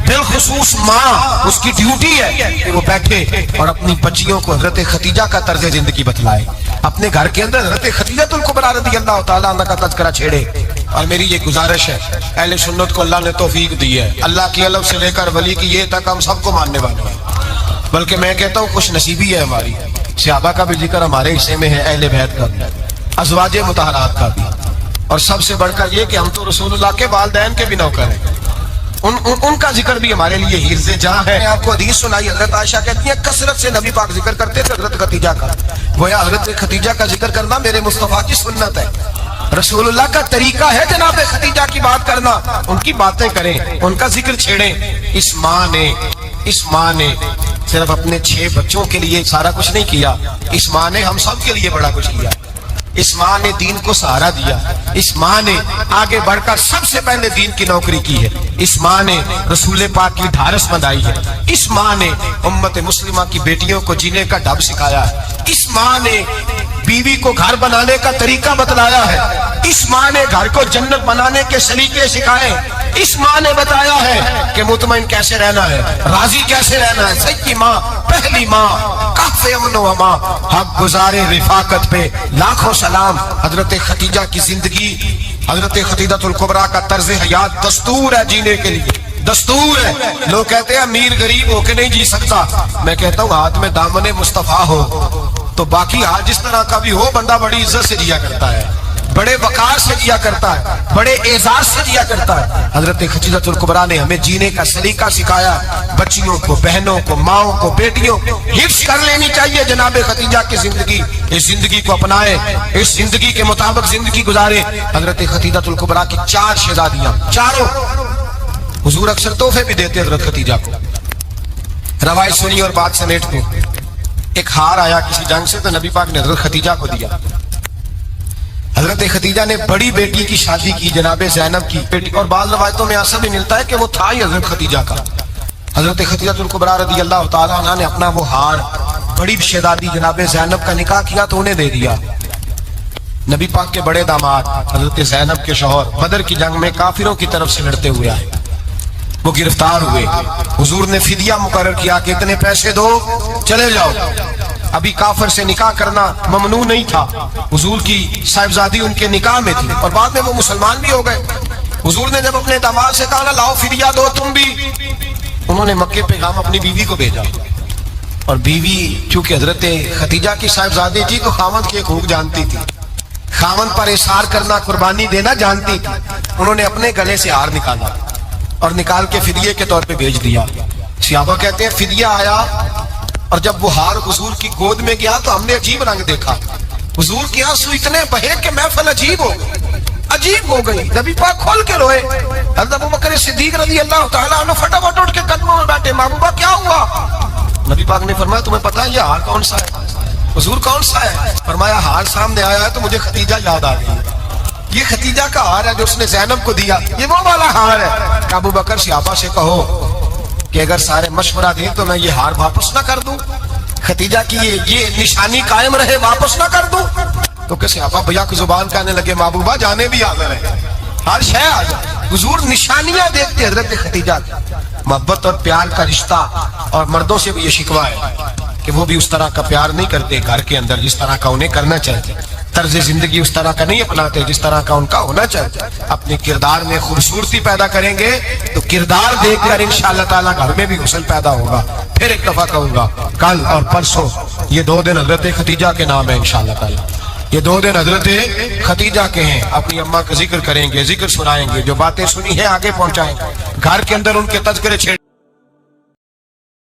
بالخصوص ماں اس کی ڈیوٹی ہے کہ وہ بیٹھے اور اپنی بچیوں کو حضرت خدیجہ کا طرز زندگی بتلائے، اپنے گھر کے اندر حضرت خدیجہ الکبریٰ رضی اللہ تعالیٰ عنہ کا تذکرہ چھیڑے. اور میری یہ گزارش ہے، اہل سنت کو اللہ نے توفیق دی ہے، اللہ کی علم سے لے کر ولی کی یہ تک ہم سب کو ماننے والے ہیں. بلکہ میں کہتا ہوں خوش نصیبی ہے ہماری، صحابہ کا بھی ذکر ہمارے حصے میں ہے، اہل بیت کا بھی، ازواج مطہرات کا بھی، اور سب سے بڑھ کر یہ کہ ہم تو رسول اللہ کے والدین کے بھی نوکر ہیں، ان کا ذکر بھی ہمارے لیے حرز جاں ہے. آپ کو حدیث سنائی، حضرت عائشہ کہتی ہیں کثرت سے نبی پاک ذکر کرتے تھے حضرت خدیجہ کا. گویا حضرت خدیجہ کا ذکر کرنا میرے مصطفیٰ کی سنت ہے، رسول اللہ کا طریقہ ہے جناب خدیجہ کی بات کرنا. ان کی باتیں کریں، ان کا ذکر چھیڑیں. اس ماں نے صرف اپنے 6 بچوں کے لیے سارا کچھ نہیں کیا، اس ماں نے ہم سب کے لیے بڑا کچھ کیا. اس ماں نے دین کو سہارا دیا، اس ماں نے آگے بڑھ کر سب سے پہلے دین کی نوکری کی ہے، اس ماں نے رسول پاک کی ڈھارس بندھائی ہے، اس ماں نے امت مسلمہ کی بیٹیوں کو جینے کا ڈھب سکھایا ہے، اس ماں نے بیوی کو گھر بنانے کا طریقہ بتلایا ہے، اس ماں نے گھر کو جنت بنانے کے سلیقے سکھائے، اس ماں نے بتایا ہے کہ مطمئن کیسے رہنا ہے، راضی کیسے رہنا ہے. سچی ماں، پہلی ماں، کہف امن و امان، حق گزارے رفاقت پہ لاکھوں سلام. حضرت خدیجہ کی زندگی، حضرت خدیجہ الکبریٰ کا طرز حیات دستور ہے جینے کے لیے، دستور ہے. لوگ کہتے ہیں امیر غریب ہو کے نہیں جی سکتا، میں کہتا ہوں ہاتھ میں دامن مصطفیٰ ہو تو باقی حال جس طرح کا بھی ہو بندہ بڑی عزت سے جیا کرتا ہے، بڑے وقار سے جیا کرتا ہے، بڑے اعزاز سے جیا کرتا ہے. حضرت خدیجہ الکبریٰ نے ہمیں جینے کا سلیقہ سکھایا. بچیوں کو، بہنوں کو، ماؤں کو، بیٹیوں کو حفظ کر لینی چاہیے جناب خدیجہ کی زندگی. اس زندگی کو اپنائے، اس زندگی کے مطابق زندگی گزارے. حضرت خدیجہ الکبریٰ کی 4 شہزادیاں، چاروں حضور اکثر تحفے بھی دیتے حضرت خدیجہ کو. روایت سنی اور بات سمیٹ کو. ایک ہار آیا کسی جنگ سے تو نبی پاک نے حضرت خدیجہ کو دیا. حضرت خدیجہ نے بڑی بیٹی کی شادی کی جناب زینب کی بیٹی، اور بعض روایتوں میں ایسا بھی ملتا ہے کہ وہ تھا ہی حضرت خدیجہ کا. حضرت خدیجہ الکبریٰ رضی اللہ تعالیٰ عنہ نے اپنا وہ ہار بڑی شہزادی جناب زینب کا نکاح کیا تو انہیں دے دیا. نبی پاک کے بڑے داماد حضرت زینب کے شوہر بدر کی جنگ میں کافروں کی طرف سے لڑتے ہوئے آئے، وہ گرفتار ہوئے. حضور نے فدیہ مقرر کیا کہ اتنے پیسے دو چلے جاؤ. ابھی کافر سے نکاح کرنا ممنوع نہیں تھا، حضور کی صاحبزادی ان کے نکاح میں تھی اور بعد میں وہ مسلمان بھی ہو گئے. حضور نے جب اپنے داماد سے کہا لاؤ فدیہ دو تم بھی، انہوں نے مکے پیغام اپنی بیوی کو بھیجا. اور بیوی چونکہ حضرت خدیجہ کی صاحبزادی تھی تو خاوند کے حقوق جانتی تھی، خاوند پر اثار کرنا، قربانی دینا جانتی تھی. انہوں نے اپنے گلے سے ہار نکالا اور نکال کے فدیے کے طور پہ بھیج دیا. صحابہ کہتے ہیں فدیہ آیا اور جب وہ ہار حضور کی گود میں گیا تو ہم نے عجیب رنگ دیکھا. حضور کے آنسو اتنے بہے کہ محفل عجیب ہو گئی. نبی پاک کھول کے روئے. حضرت ابوبکر صدیق رضی اللہ تعالیٰ عنہ فٹافٹ اٹھ کے قدموں میں بیٹھے، محبوبہ کیا ہوا؟ نبی پاک نے فرمایا تمہیں پتا ہے یہ ہار کون سا ہے؟ حضور کون سا ہے؟ فرمایا ہار سامنے آیا ہے تو مجھے خدیجہ یاد آ گئی. یہ خدیجہ کا ہار ہے جو اس نے زینب کو دیا، یہ وہ والا ہار ہے. ابوبکر صحابہ سے کہو کہ اگر سارے مشورہ دیں تو میں یہ ہار واپس نہ کر دوں، خدیجہ کی یہ نشانی قائم رہے واپس نہ کر دوں. تو کہ صحابہ بھیا کی زبان کہنے لگے محبوبہ جانے بھی حاضر ہے، ہر شے آ جائے. حضور نشانیاں دیکھتے حضرت خدیجہ کی، محبت اور پیار کا رشتہ، اور مردوں سے بھی یہ شکوہ ہے کہ وہ بھی اس طرح کا پیار نہیں کرتے گھر کے اندر جس طرح کا انہیں کرنا چاہیے، طرز زندگی اس طرح کا نہیں اپناتے جس طرح کا ان کا ہونا چاہیے۔ اپنے کردار میں خوبصورتی پیدا کریں گے تو کردار دیکھ کر انشاءاللہ تعالیٰ گھر میں بھی حسن پیدا ہوگا۔ پھر ایک دفعہ کہوں گا، کل اور پرسوں یہ 2 دن حضرت خدیجہ کے نام ہے انشاءاللہ تعالیٰ، یہ 2 دن حضرت خدیجہ کے ہیں۔ اپنی اماں کا ذکر کریں گے، ذکر سنائیں گے، جو باتیں سنی ہے آگے پہنچائیں گے، گھر کے اندر ان کے تذکرے چھیڑ